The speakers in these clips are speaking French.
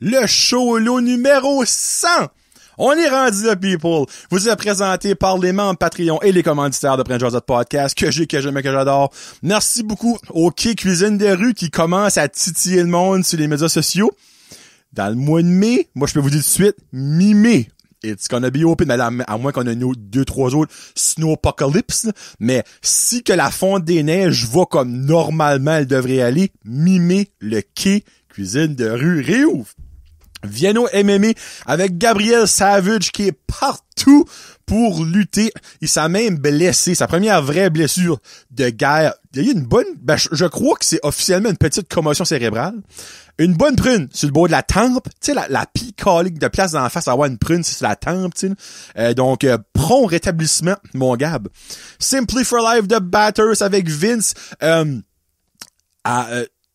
Le show-lo numéro 100! On est rendu là, people! Vous êtes présenté par les membres Patreon et les commanditaires de Prince Joseph Podcast, que j'aime et que j'adore. Merci beaucoup au Quai Cuisine de rue qui commence à titiller le monde sur les médias sociaux. Dans le mois de mai, moi je peux vous dire tout de suite, mi-mai. It's gonna be open, mais là, à moins qu'on ait nos 2-3 autres Snowpocalypse, mais si que la fonte des neiges va comme normalement elle devrait aller, mi-mai, le Quai Cuisine de rue réouvre. Vienno MMA avec Gabriel Savage qui est partout pour lutter. Il s'est même blessé. Sa première vraie blessure de guerre. Il y a eu une bonne... je crois que c'est officiellement une petite commotion cérébrale. Une bonne prune sur le bord de la tempe. Tu sais, la picolique de place d'en face à avoir une prune sur la tempe, tu sais. Donc, prompt rétablissement, mon Gab. Simply for Life de Batters avec Vince.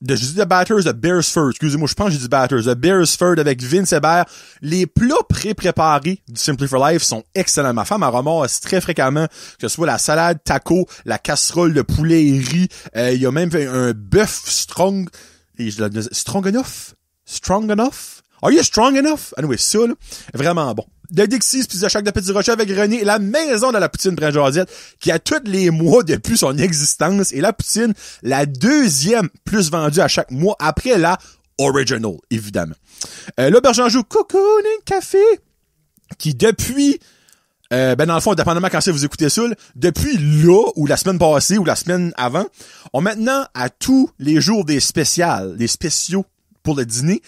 Je dis The Batters, The Beresford, excusez-moi, je pense que j'ai dit Batters, The Beresford avec Vince Hébert. Les plats pré-préparés du Simply for Life sont excellents. Ma femme en ramasse très fréquemment, que ce soit la salade taco, la casserole de poulet et riz, il y a même un bœuf stroganoff? Are you strong enough? Anyway, ça, là, vraiment bon. De Dixie's Pizza Shack de Petit Rocher avec René, la maison de la poutine Prince Josette, qui a tous les mois depuis son existence, et la poutine, la deuxième plus vendue à chaque mois, après la original, évidemment. L'Auberge Anjou Cocooning Café, qui depuis, dans le fond, dépendamment quand c'est vous écoutez ça, là, depuis là, ou la semaine passée, ou la semaine avant, ont maintenant, à tous les jours des spéciaux pour le dîner,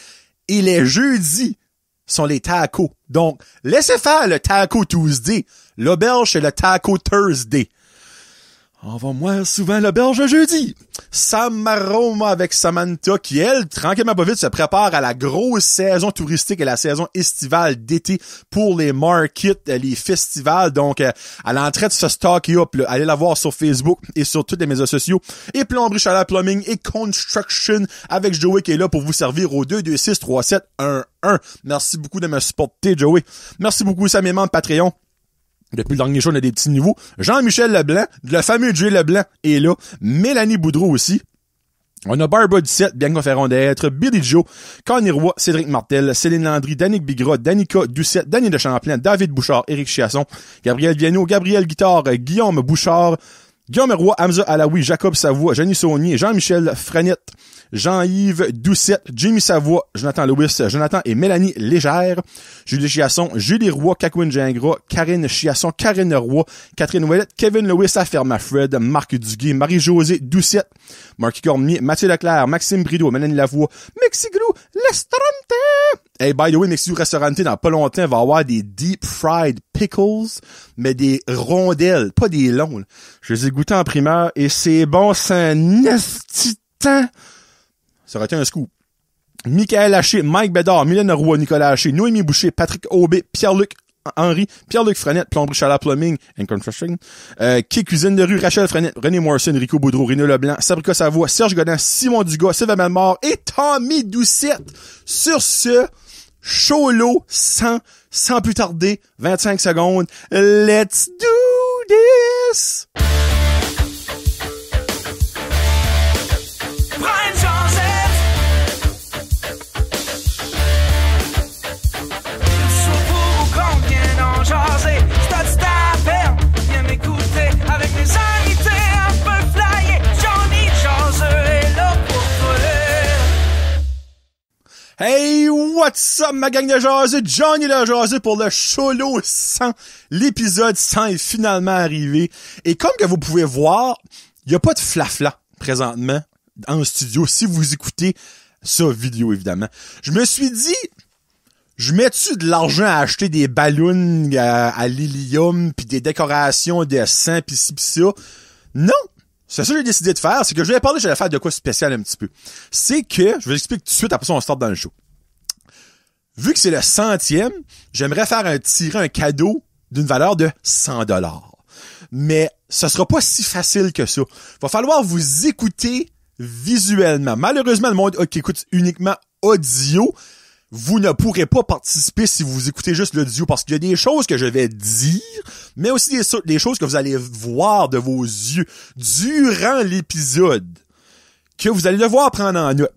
et les jeudis, sont les tacos. Donc, laissez faire le Taco Tuesday. L'auberge, c'est le Taco Thursday. On va moins souvent l'auberge jeudi. Samaroma avec Samantha qui, elle, tranquillement pas vite, se prépare à la grosse saison touristique et la saison estivale d'été pour les markets, les festivals. Donc, elle est en train de se stocker up. Là. Allez la voir sur Facebook et sur tous les médias sociaux. Et Plomberie Chaleur Plumbing et Construction avec Joey qui est là pour vous servir au 226-3711. Merci beaucoup de me supporter, Joey. Merci beaucoup aussi à mes membres Patreon. Depuis le dernier show, on a des petits niveaux. Jean-Michel Leblanc, le fameux Jay Leblanc est là. Mélanie Boudreau aussi. On a Barbara Ducette, Bianca Ferron d'être, Billy Joe, Connie Roy, Cédric Martel, Céline Landry, Danick Bigra, Danica Ducette, Daniel de Champlain, David Bouchard, Éric Chiasson, Gabriel Viano, Gabriel Guitard, Guillaume Bouchard, Guillaume Roy, Hamza Alaoui, Jacob Savoie, Jenny Saunier, Jean-Michel Franette, Jean-Yves Doucette, Jimmy Savoie, Jonathan Lewis, Jonathan et Mélanie Légère, Julie Chiasson, Julie Roy, Cacouine Gingras, Karine Chiasson, Karine Roy, Catherine Ouellette, Kevin Lewis, Afferma Fred, Marc Duguay, Marie-Josée Doucette, Marc Cormier, Mathieu Leclerc, Maxime Brideau, Mélanie Lavoie, Mexiglou, Restaurante! Hey, by the way, Mexiglou Restaurante, dans pas longtemps, va avoir des deep fried pickles, mais des rondelles, pas des longs, là. Je les ai goûtés en primeur, et c'est bon, c'est un estitant. Ça aurait été un scoop. Michael Haché, Mike Bédard, Mylène Roy, Nicolas Haché, Noémie Boucher, Patrick Aubé, Pierre-Luc Henry, Pierre-Luc Frenette, Plomberie Chaleur Plumbing and Construction, Quai Cuisine de rue, Rachel Frenette, René Morrison, Rico Boudreau, René Leblanc, Sabrica Savoie, Serge Godin, Simon Dugas, Sylvain Malmort et Tommy Doucette. Sur ce, show-lo, sans plus tarder, 25 secondes. Let's do this! Hey, what's up, ma gang de jaseux? Johnny le jaseux pour le show-lo 100. L'épisode 100 est finalement arrivé. Et comme que vous pouvez voir, il n'y a pas de flafla présentement en studio si vous écoutez ça vidéo, évidemment. Je me suis dit, je mets-tu de l'argent à acheter des ballons à l'hélium pis des décorations de sang pis ci pis ça? Non! C'est ça que j'ai décidé de faire, c'est que je vais parler, j'allais faire de quoi spécial un petit peu. C'est que, je vais l'expliquer tout de suite, après ça on start dans le show. Vu que c'est le 100e, j'aimerais faire un cadeau d'une valeur de 100$. Mais ce sera pas si facile que ça. Va falloir vous écouter visuellement. Malheureusement, le monde qui écoute uniquement audio, vous ne pourrez pas participer si vous écoutez juste l'audio parce qu'il y a des choses que je vais dire, mais aussi des choses que vous allez voir de vos yeux durant l'épisode que vous allez devoir prendre en note.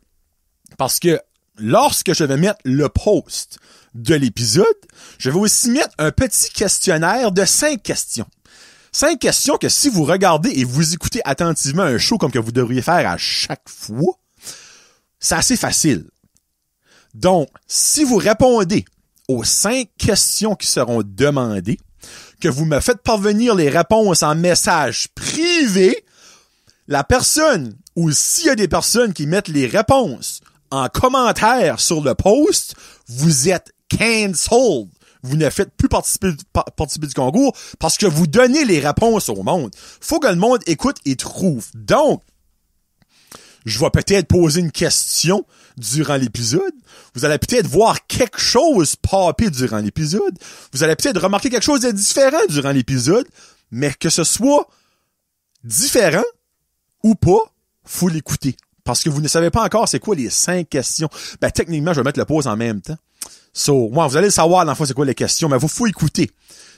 Parce que lorsque je vais mettre le post de l'épisode, je vais aussi mettre un petit questionnaire de 5 questions. 5 questions que si vous regardez et vous écoutez attentivement un show comme que vous devriez faire à chaque fois, c'est assez facile. Donc, si vous répondez aux 5 questions qui seront demandées, que vous me faites parvenir les réponses en message privé, la personne, ou s'il y a des personnes qui mettent les réponses en commentaire sur le post, vous êtes cancelled. Vous ne faites plus participer du concours parce que vous donnez les réponses au monde. Faut que le monde écoute et trouve. Donc, je vais peut-être poser une question durant l'épisode. Vous allez peut-être voir quelque chose popper durant l'épisode. Vous allez peut-être remarquer quelque chose de différent durant l'épisode. Mais que ce soit différent ou pas, faut l'écouter. Parce que vous ne savez pas encore c'est quoi les 5 questions. Ben, techniquement, je vais mettre le pause en même temps. So, moi, vous allez le savoir dans le fond c'est quoi les questions, mais faut écouter.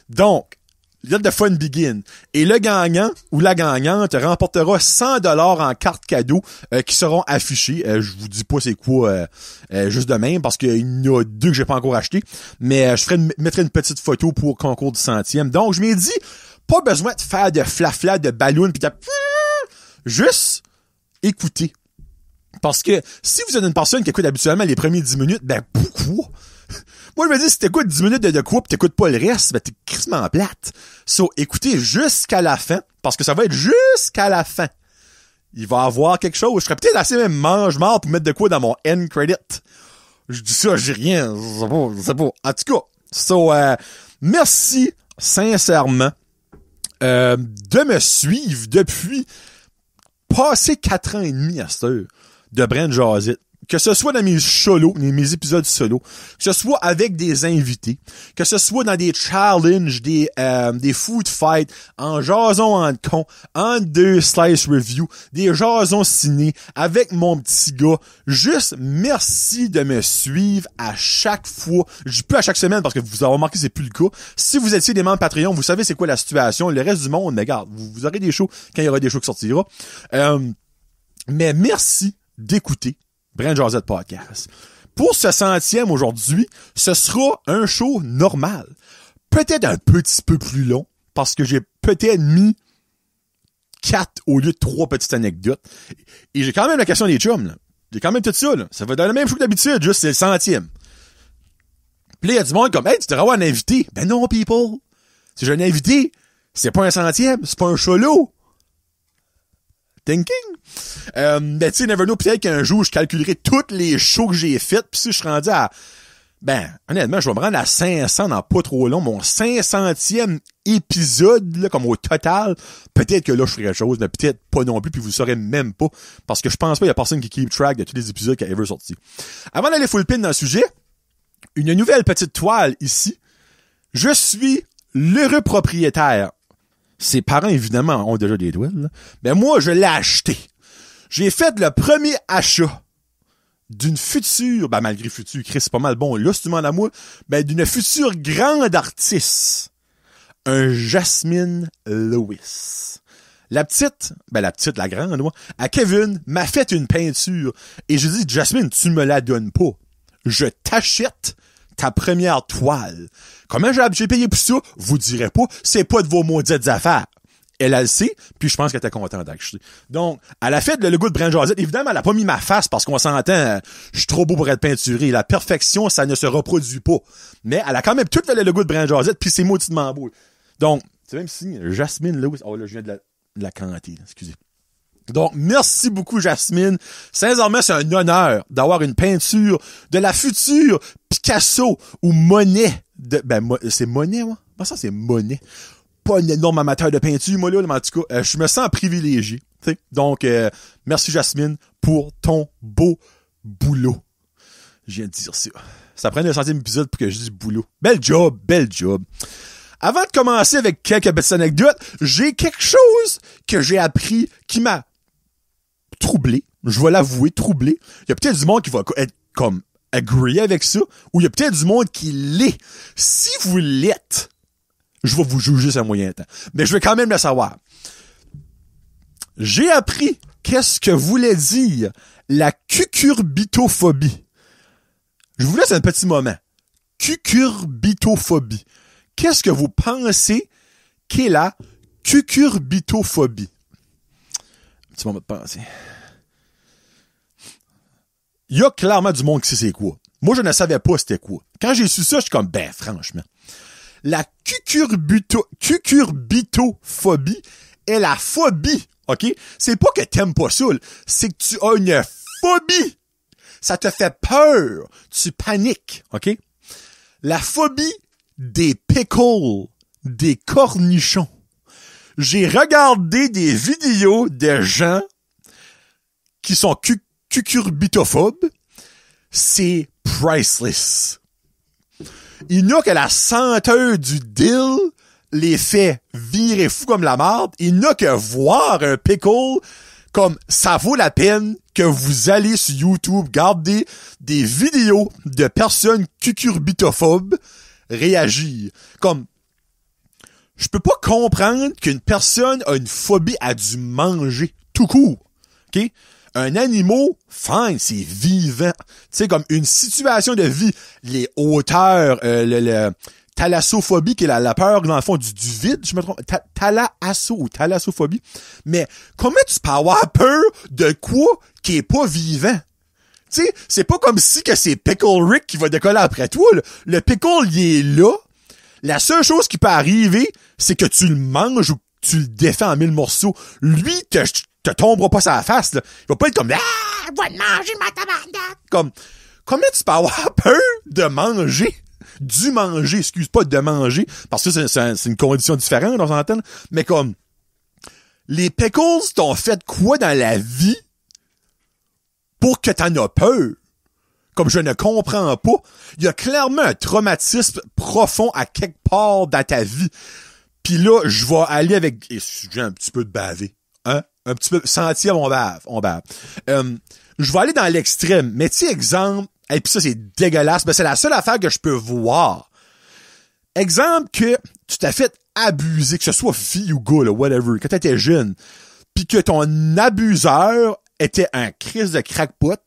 Donc, let the fun begin. Et le gagnant ou la gagnante remportera 100$ en cartes cadeaux qui seront affichées. Je vous dis pas c'est quoi juste de même parce qu'il y en a 2 que j'ai pas encore acheté. Mais je mettrai une petite photo pour concours du 100e. Donc, je m'ai dit, pas besoin de faire de flafla, de ballon pis de... Juste écouter. Parce que si vous êtes une personne qui écoute habituellement les premiers 10 minutes, ben pourquoi? Moi, je me dis, si t'écoutes 10 minutes de quoi pis t'écoutes pas le reste, ben t'es crissement plate. So, écoutez jusqu'à la fin, parce que ça va être jusqu'à la fin. Il va y avoir quelque chose. Je serais peut-être assez même mange-mort pour mettre de quoi dans mon end credit. Je dis ça, j'ai rien. Je sais pas. En tout cas, so, merci sincèrement de me suivre depuis passé 4 ans et demi à cette heure de Brent Jazit. Que ce soit dans mes solos, mes épisodes solo, que ce soit avec des invités, que ce soit dans des challenges, des food fights, en jason en con, en 2 slice review, des jasons ciné, avec mon petit gars. Juste merci de me suivre à chaque fois. Je dis plus à chaque semaine parce que vous avez remarqué c'est plus le cas. Si vous étiez des membres Patreon, vous savez c'est quoi la situation. Le reste du monde, mais regarde, vous aurez des shows quand il y aura des shows qui sortiront. Mais merci d'écouter Brent Jazit Podcast. Pour ce 100e aujourd'hui, ce sera un show normal. Peut-être un petit peu plus long, parce que j'ai peut-être mis 4 au lieu de 3 petites anecdotes. Et j'ai quand même la question des chums, là. J'ai quand même tout ça, là. Ça va dans le même show que d'habitude, juste c'est le 100e. Puis là, il y a du monde comme, hey, tu devrais avoir un invité. Ben non, people. Si j'ai un invité, c'est pas un 100e, c'est pas un solo. Thinking. Ben, tu sais, never know, peut-être qu'un jour, je calculerai toutes les shows que j'ai faites, pis si je suis rendu à, ben, honnêtement, je vais me rendre à 500 dans pas trop long, mon 500e épisode, là, comme au total, peut-être que là, je ferai quelque chose, mais peut-être pas non plus, puis vous le saurez même pas, parce que je pense pas qu'il y a personne qui keep track de tous les épisodes qui a ever sorti. Avant d'aller full pin dans le sujet, une nouvelle petite toile ici. Je suis l'heureux propriétaire. Ses parents, évidemment, ont déjà des toiles, là. Mais moi, je l'ai acheté. J'ai fait le premier achat d'une future, ben malgré future, Chris, c'est pas mal bon, là, si tu demandes à moi, ben d'une future grande artiste. Un Jasmine Lewis. La grande, moi, à Kevin, m'a fait une peinture. Et je dis, Jasmine, tu me la donnes pas. Je t'achète ta première toile. Comment j'ai payé pour ça? Vous direz pas, c'est pas de vos maudites affaires. Elle a le sait, puis je pense qu'elle était contente d'acheter. Donc, elle a fait le logo de Brent Jazit. Évidemment, elle a pas mis ma face parce qu'on s'entend, je suis trop beau pour être peinturé. La perfection, ça ne se reproduit pas. Mais elle a quand même tout fait le logo de Brent Jazit, puis c'est mauditement beau. Donc, c'est même si Jasmine Lewis. Oh là, je viens de la canter, excusez. Donc, merci beaucoup, Jasmine. Sincèrement, c'est un honneur d'avoir une peinture de la future Picasso ou Monet. C'est Monet, moi? Ben, ça, c'est Monet. Pas un énorme amateur de peinture, moi, là, mais en tout cas, je me sens privilégié. T'sais. Donc, merci, Jasmine, pour ton beau boulot. Je viens de dire ça. Ça prend le 100e épisode pour que je dise boulot. Bel job, bel job. Avant de commencer avec quelques petites anecdotes, j'ai quelque chose que j'ai appris qui m'a troublé. Je vais l'avouer, troublé. Il y a peut-être du monde qui va être comme agree avec ça, ou il y a peut-être du monde qui l'est. Si vous l'êtes, je vais vous juger sur un moyen temps. Mais je vais quand même le savoir. J'ai appris qu'est-ce que voulait dire la cucurbitophobie. Je vous laisse un petit moment. Cucurbitophobie. Qu'est-ce que vous pensez qu'est la cucurbitophobie? Un petit moment de pensée. Il y a clairement du monde qui sait c'est quoi. Moi, je ne savais pas c'était quoi. Quand j'ai su ça, je suis comme, ben, franchement. La cucurbitophobie est la phobie, OK? C'est pas que t'aimes pas ça, c'est que tu as une phobie. Ça te fait peur. Tu paniques, OK? La phobie des pickles, des cornichons. J'ai regardé des vidéos de gens qui sont cucurbitophobes. C'est priceless. Il n'y a que la senteur du dill les fait virer fou comme la marde. Il n'y a que voir un pickle comme ça vaut la peine que vous allez sur YouTube garder des vidéos de personnes cucurbitophobes réagir. Comme, je peux pas comprendre qu'une personne a une phobie à du manger, tout court. OK? Un animal, fine, c'est vivant. Tu sais, comme une situation de vie, les hauteurs, le thalassophobie, qui est la peur, dans le fond, du vide, je me trompe, thalassophobie. Mais comment tu peux avoir peur de quoi qui est pas vivant? Tu sais, c'est pas comme si que c'est Pickle Rick qui va décoller après toi, là. Le pickle, il est là. La seule chose qui peut arriver, c'est que tu le manges ou que tu le défais en 1000 morceaux. Lui, te tombera pas sur la face, là. Il va pas être comme, ah, va te manger ma tabarnak! Comme, comment tu peux avoir peur de manger? Du manger, excuse pas de manger, parce que c'est une condition différente, on s'entend, mais comme, les pickles t'ont fait quoi dans la vie pour que t'en as peur? Comme je ne comprends pas. Il y a clairement un traumatisme profond à quelque part dans ta vie. Puis là, je vais aller avec, j'ai un petit peu de bavé. Hein? Un petit peu, sentir on bave. Je vais aller dans l'extrême. Mais tu sais, exemple, et puis ça, c'est dégueulasse, ben c'est la seule affaire que je peux voir. Exemple que tu t'as fait abuser, que ce soit fille ou gars, là, whatever, que t'étais jeune, puis que ton abuseur était un Christ de crackpot,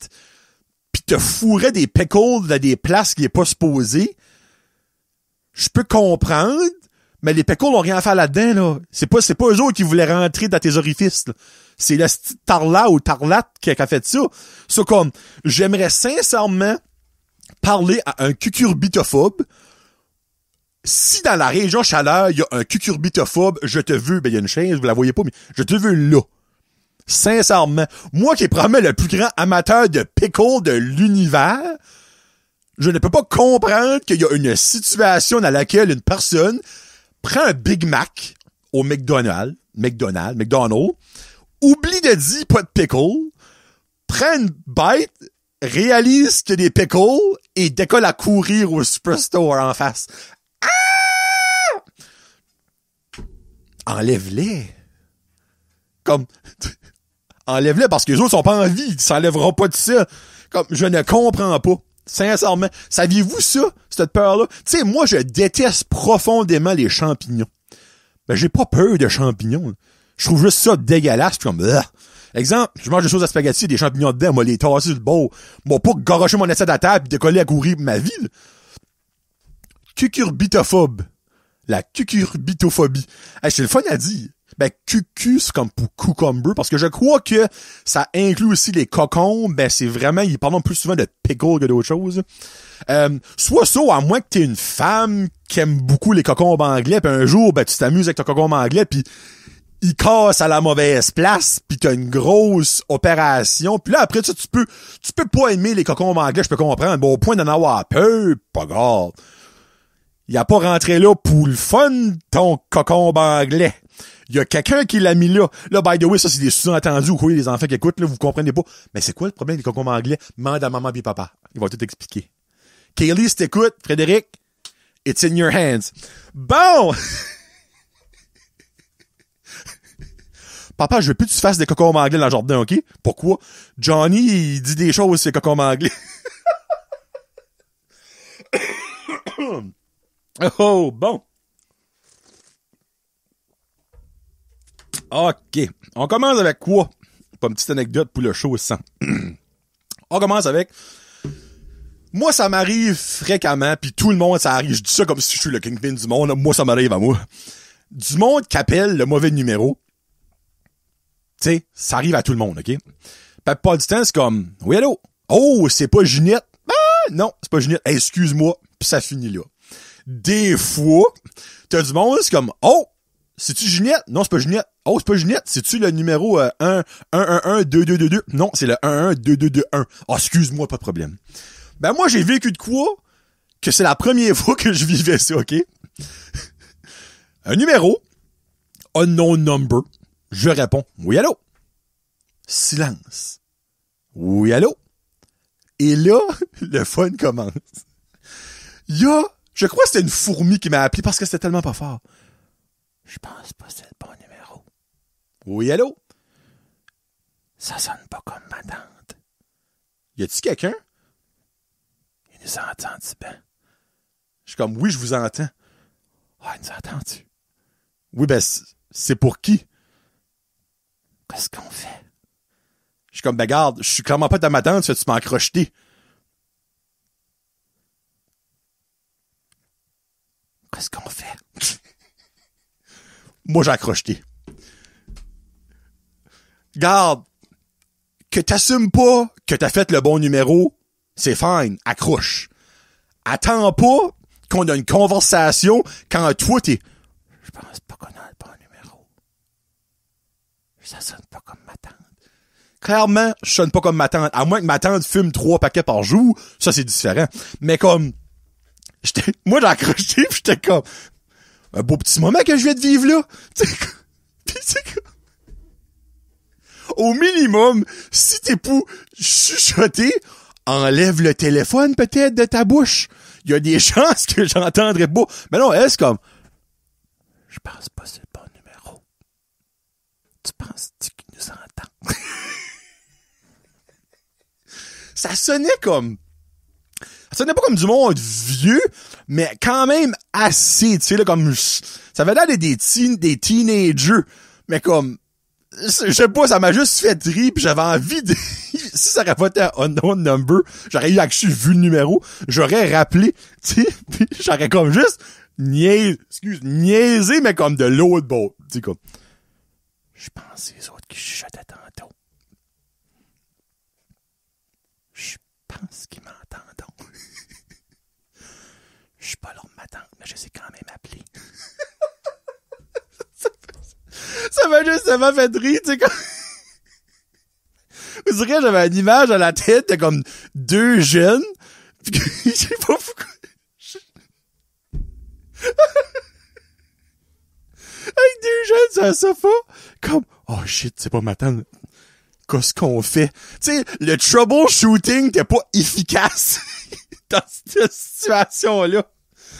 pis te fourrait des pickles dans des places qui est pas supposé. Je peux comprendre, mais les pickles ont rien à faire là-dedans, là. C'est pas eux autres qui voulaient rentrer dans tes orifices, là. C'est la petite tarla ou tarlate qui a fait ça. Ça, comme, j'aimerais sincèrement parler à un cucurbitophobe. Si dans la région chaleur, il y a un cucurbitophobe, je te veux, ben, il y a une chaise, vous la voyez pas, mais je te veux là. Sincèrement. Moi qui est probablement le plus grand amateur de pickles de l'univers, je ne peux pas comprendre qu'il y a une situation dans laquelle une personne prend un Big Mac au McDonald's, oublie de dire pas de pickle, prend une bite, réalise qu'il y a des pickles et décolle à courir au Superstore en face. Ah! Enlève-les. Comme, enlève-les parce que les autres sont pas en vie, ils s'enlèveront pas de ça. Comme, je ne comprends pas. Sincèrement. Saviez-vous ça, cette peur-là? Tu sais, moi, je déteste profondément les champignons. Ben, j'ai pas peur de champignons. Je trouve juste ça dégueulasse, puis comme, exemple, je mange des choses à spaghetti, des champignons dedans, moi, les tasser sur le bord. Moi, pas garocher mon assiette à table pis décoller à courir ma vie, là. Cucurbitophobe. La cucurbitophobie. Hey, c'est le fun à dire. Ben, cucu, c'est comme pour cucumber, parce que je crois que ça inclut aussi les cocombes. Ben, c'est vraiment, ils parlent plus souvent de pickle que d'autres choses. Soit ça, à moins que t'es une femme qui aime beaucoup les cocombes anglais, pis un jour, ben, tu t'amuses avec ton cocombe anglais, pis il casse à la mauvaise place, pis t'as une grosse opération. Puis là, après ça, tu peux pas aimer les cocombes anglais, je peux comprendre. Bon, au point d'en avoir peur, pas grave. Il a pas rentré là pour le fun, ton cocombe anglais. Il y a quelqu'un qui l'a mis là. Là, by the way, ça, c'est des sous-entendus ou quoi, les enfants qui écoutent, là, vous comprenez pas. Mais c'est quoi le problème des concombres anglais? Demande à maman et papa. Ils vont tout expliquer. Kaylee, si t'écoutes, Frédéric, it's in your hands. Bon! Papa, je veux plus que tu fasses des concombres anglais dans le jardin, OK? Pourquoi? Johnny, il dit des choses, c'est concombres anglais. Oh, bon. OK. On commence avec quoi? Pas une petite anecdote pour le show sans. On commence avec Moi, ça m'arrive fréquemment, puis tout le monde, ça arrive. Je dis ça comme si je suis le kingpin du monde. Moi, ça m'arrive à moi. Du monde qui appelle le mauvais numéro. Tu sais, ça arrive à tout le monde, OK? Pas du temps, c'est comme, oui, allô? Oh, c'est pas Ginette. Ah, non, c'est pas Ginette. Hey, excuse-moi. Puis ça finit là. Des fois, t'as du monde, c'est comme, oh, c'est-tu Ginette? Non, c'est pas Ginette. Oh, c'est pas Ginette. C'est-tu le numéro 1-1-1-1-2-2-2-2? Non, c'est le 1-1-2-2-2-1. Ah, excuse-moi, pas de problème. Ben, moi, j'ai vécu de quoi que c'est la première fois que je vivais ça, OK? Un numéro, unknown number. Je réponds, oui, allô? Silence. Oui, allô? Et là, le fun commence. Je crois que c'était une fourmi qui m'a appelé parce que c'était tellement pas fort. Je pense pas que c'est le bon numéro. Oui, allô? Ça sonne pas comme ma tante. Y a-t-il quelqu'un? Il nous entend-tu ben? Je suis comme, oui, je vous entends. Ah, il nous entend-tu? Oui, ben, c'est pour qui? Qu'est-ce qu'on fait? Je suis comme, ben, garde, je suis clairement pas dans ma tante, tu m'as crocheté. Qu'est-ce qu'on fait? Moi, j'ai accroché. Garde, que t'assumes pas que t'as fait le bon numéro, c'est fine, accroche. Attends pas qu'on a une conversation quand toi t'es... Je pense pas qu'on a le bon numéro. Ça sonne pas comme ma tante. Clairement, je sonne pas comme ma tante. À moins que ma tante fume 3 paquets par jour, ça c'est différent. Mais comme... Moi, j'ai accroché pis j'étais comme... Un beau petit moment que je viens de vivre là. Pis c'est comme... Au minimum, si t'es pour chuchoter, enlève le téléphone peut-être de ta bouche. Il y a des chances que j'entendrais pas. Mais non, elle, c'est comme... Je pense pas que c'est le bon numéro. Tu penses-tu qu'il nous entend? Ça sonnait comme... Ça sonnait pas comme du monde vieux, mais quand même assez, tu sais, là, comme... Ça avait l'air des teenagers, mais comme... Je sais pas, ça m'a juste fait rire, pis j'avais envie de... Si ça aurait pas été un unknown number, j'aurais eu actually vu le numéro, j'aurais rappelé, tu sais, pis j'aurais comme juste niaisé, mais comme de l'autre bord. Tu sais, comme... Je pense que c'est les autres qui chuchotaient tantôt. Je pense qu'ils m'entendent. Je suis pas l'homme de ma tante, mais je sais quand même appeler. Ça m'a fait rire, tu sais, comme... Vous dirais, j'avais une image à la tête de comme 2 jeunes, pis que, je sais pas pourquoi... Avec 2 jeunes sur un sofa, comme, oh shit, c'est pas ma tante. Qu'est-ce qu'on fait? Tu sais, le troubleshooting n'était pas efficace dans cette situation-là.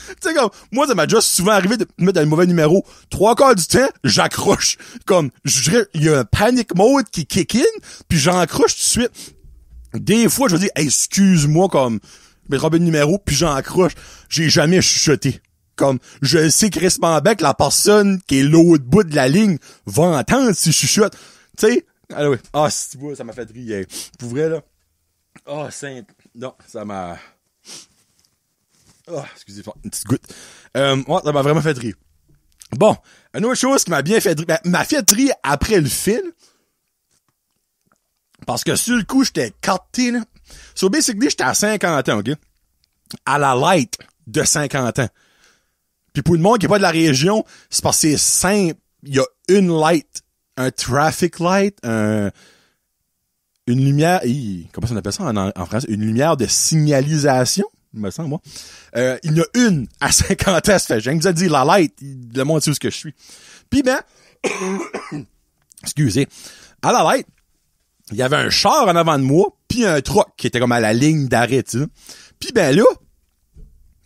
Tu sais, comme, moi, ça m'a déjà souvent arrivé de me mettre dans le mauvais numéro. 3/4 du temps, j'accroche. Comme, je dirais, il y a un panic mode qui kick in, puis j'encroche tout de suite. Des fois, je veux dire, hey, excuse-moi, comme, je vais te le numéro, puis j'encroche. J'ai jamais chuchoté. Comme, je sais crissement bien que la personne qui est l'autre bout de la ligne va entendre si je chuchote. Tu sais? Ah ouais. Ah, si tu vois, ça m'a fait rire. Pour vrai, là. Ah, simple. Non, ça m'a... Oh, excusez-moi, une petite goutte. Ouais, ça m'a vraiment fait rire. Bon, une autre chose qui m'a bien fait rire, m'a fait rire après le film, parce que sur le coup, j'étais carté, là. So, basically, j'étais à 50 ans, OK? À la light de 50 ans. Puis pour le monde qui est pas de la région, c'est parce que c'est simple. Il y a une light, un traffic light, une lumière, comment ça on appelle ça en français? Une lumière de signalisation, me semble, moi. Il y en a une à 50 ans, ça fait. J'ai déjà dit la light, le monde sait où ce que je suis. Puis ben, excusez, à la light, il y avait un char en avant de moi, puis un truck qui était comme à la ligne d'arrêt, tu sais. Puis ben là,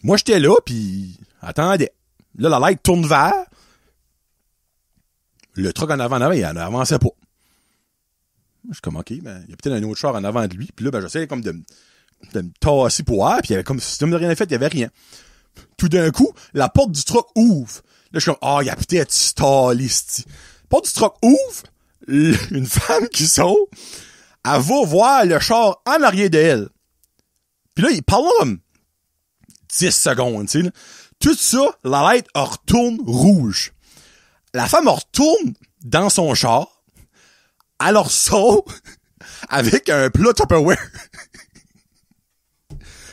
moi j'étais là, puis attendez. Là, la light tourne vers. Le truck en avant, il n'avançait pas. Je suis comme, OK, ben, il y a peut-être un autre char en avant de lui. Puis là, ben, j'essayais comme de me tasser pour voir, puis il y avait comme, si tu me rien fait, il y avait rien. Tout d'un coup, la porte du truck ouvre. Là, je suis comme, il y a peut-être stallé, c'ti. La porte du truck ouvre, une femme qui sort, elle va voir le char en arrière d'elle. Puis là, il parle comme 10 secondes, tu sais. Tout ça, la light retourne rouge. La femme retourne dans son char. Elle ressort avec un plat Tupperware.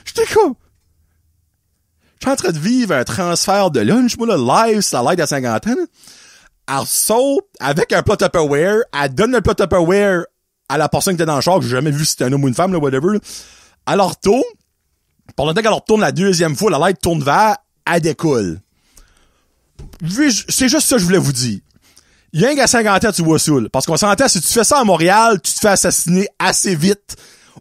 J'étais comme... Je suis en train de vivre un transfert de lunch, moi, là, live, sur la light à 50 ans. Elle ressort avec un plat Tupperware. Elle donne le plat Tupperware à la personne qui était dans le char, que j'ai jamais vu si c'était un homme ou une femme, là, whatever. Là. Elle retourne. Pendant qu'elle retourne la deuxième fois, la light tourne vers, elle décolle. C'est juste ça que je voulais vous dire. Il y a un gars à 50 ans, tu vois ça, là. Parce qu'on s'entend, si tu fais ça à Montréal, tu te fais assassiner assez vite.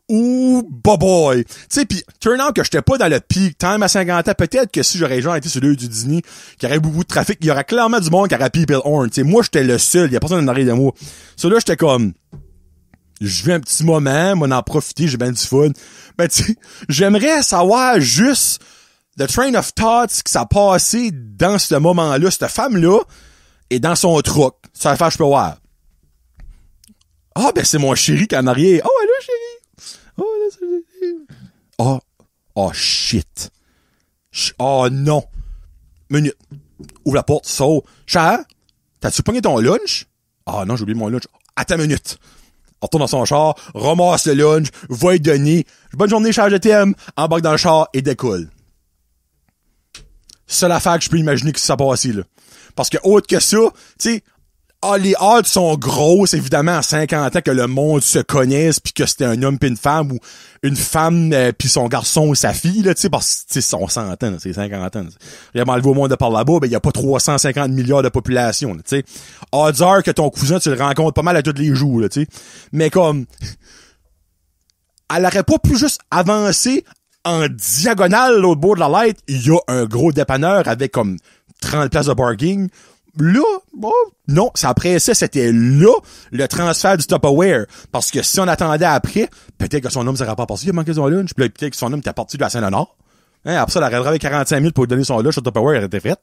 Ouh, boy. Tu sais, pis turn out que j'étais pas dans le peak time à 50 ans. Peut-être que si j'aurais genre été sur l'heure du dîner, qu'il y aurait beaucoup de trafic, il y aurait clairement du monde qui aurait pipé le horn. Tu sais, moi, j'étais le seul. Il y a personne en arrière de moi. Ça, là, j'étais comme... Je vis un petit moment, moi, en profiter, j'ai bien du fun. Mais tu sais, j'aimerais savoir juste the train of thoughts qui s'est passé dans ce moment-là. Cette femme-là est dans son truck. Ça va faire, je peux voir. Ah, ben c'est mon chéri qui est en arrière. Oh, allô, chéri. Oh, là, c'est chéri. Oh, shit. Oh, non. Minute. Ouvre la porte, sors. Cher, t'as-tu pogné ton lunch? Ah, non, j'ai oublié mon lunch. Attends une minute. On retourne dans son char, ramasse le lunch, va lui donner. Bonne journée, cher, je t'aime. Embarque dans le char et décolle. Seule affaire que je peux imaginer que ça passe là. Parce que autre que ça, tu sais, les odds sont grosses, évidemment, à 50 ans que le monde se connaisse pis que c'était un homme pis une femme ou une femme pis son garçon ou sa fille, là, tu sais, parce que, tu sais, on s'entend, c'est 50 ans. J'ai mal vu au monde de par là-bas, ben, il y a pas 350 milliards de population, tu sais. Odds are que ton cousin, tu le rencontres pas mal à tous les jours, là, tu sais. Mais comme, elle aurait pas pu juste avancer en diagonale l'autre bord de la light, il y a un gros dépanneur avec comme 30 places de parking. Là, bon, non, ça pressait, c'était là, le transfert du Tupperware. Parce que si on attendait après, peut-être que son homme serait pas passé, il a manqué son lunch, puis peut-être que son homme était parti de la Saint-Léonard. Hein, après ça, il arrêterait avec 45 minutes pour lui donner son lunch, le Tupperware, il était fait.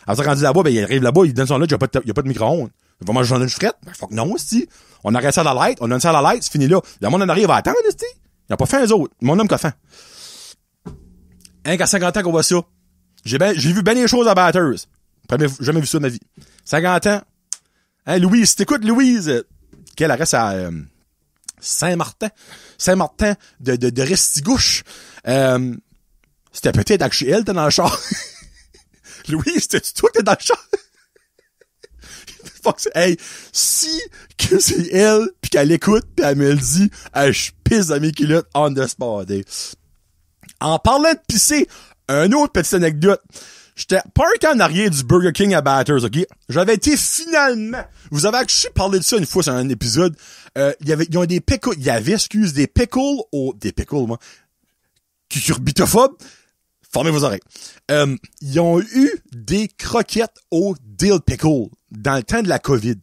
Après ça, rendu là-bas, ben, il arrive là-bas, il donne son lunch, il y a pas de micro-ondes. Il va manger son lunch fret. Ben, fuck non, c'ti. On arrête ça à la light, on donne ça à la light, c'est fini là. Le monde en arrive à attendre, c'ti. Il n'a pas faim, eux autres. Mon homme qui a faim. Hein, qu'à 50 ans qu'on voit ça. J'ai vu bien des choses à Batters. Jamais vu ça de ma vie. 50 ans. Hein, Louise, si t'écoutes, Louise, qu'elle reste à Saint-Martin. Saint-Martin de Restigouche. C'était peut-être actually elle, t'es dans le char. Louise, c'était toi qui t'es dans le char? Hey, si que c'est elle, pis qu'elle écoute, pis elle me le dit, je pisse dans mes culottes on the spot. Hey. En parlant de pisser, une autre petite anecdote. J'étais parké en arrière du Burger King à Batters, ok? J'avais été finalement... Vous avez actually parlé de ça une fois sur un épisode. Ils ont des pickles... Il y avait, des pickles Des pickles, moi. Cucurbitophobes. Formez vos oreilles. Ils ont eu des croquettes au dill pickle dans le temps de la COVID.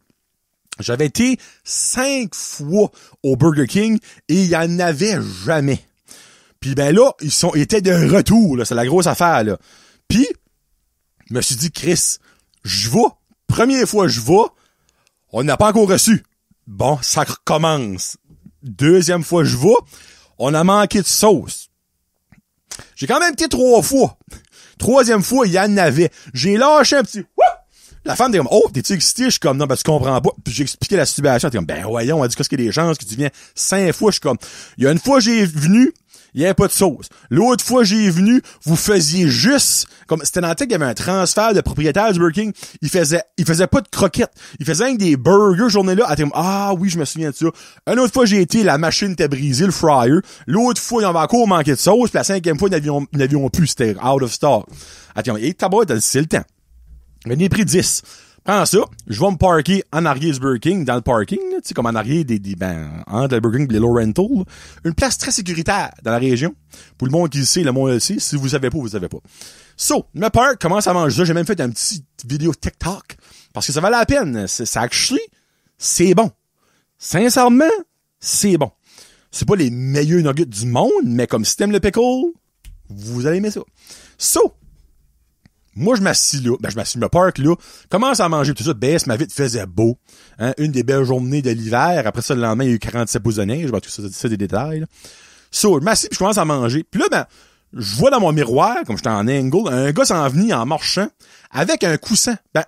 J'avais été 5 fois au Burger King et il y en avait jamais. Puis ben là, ils étaient de retour, là. C'est la grosse affaire, là. Puis, je me suis dit, Chris, je vais. Première fois, je vais. On n'a pas encore reçu. Bon, ça recommence. Deuxième fois, je vais. On a manqué de sauce. J'ai quand même été 3 fois. Troisième fois, il y en avait. J'ai lâché un petit... Wouh! La femme dit comme, oh, t'es-tu excité? Je suis comme, non, ben, tu comprends pas. Puis j'ai expliqué la situation. Elle dit comme, ben, voyons, on a dit qu'est-ce qu'il y a des chances que tu viens 5 fois. Je suis comme, il y a une fois, j'ai venu, il y avait pas de sauce. L'autre fois, j'ai venu, vous faisiez juste, comme, c'était dans le temps qu'il y avait un transfert de propriétaire du Burger King. Il faisait pas de croquettes. Il faisait rien que des burgers, journée-là. Elle dit comme, ah, oui, je me souviens de ça. Une autre fois, j'ai été, la machine était brisée, le fryer. L'autre fois, il y avait encore manqué de sauce. Puis la 5e fois, ils n'avions plus. C'était out of stock. Elle dit comme, hey, tabac, c'est le temps. J'en ai pris 10. Prends ça, je vais me parker en arrière du Burger King, dans le parking, tu sais, comme en arrière entre le Burger King et les Low Rental. Une place très sécuritaire dans la région. Pour le monde qui le sait, le monde le sait. Si vous savez pas, vous savez pas. So, me park, commence à manger ça. J'ai même fait un petit vidéo TikTok. Parce que ça valait la peine. Ça actually, c'est bon. Sincèrement, c'est bon. C'est pas les meilleurs nuggets du monde, mais comme si t'aimes le pickle, vous allez aimer ça. So, moi, je me park là, commence à manger tout ça, baisse, ma vie faisait beau, hein, une des belles journées de l'hiver, après ça, le lendemain, il y a eu 47 pouces de neige, tout ça, c'est des détails, là. So, je m'assieds puis je commence à manger. Puis là, ben, je vois dans mon miroir, comme j'étais en angle, un gars s'en venir en marchant avec un coussin. Ben,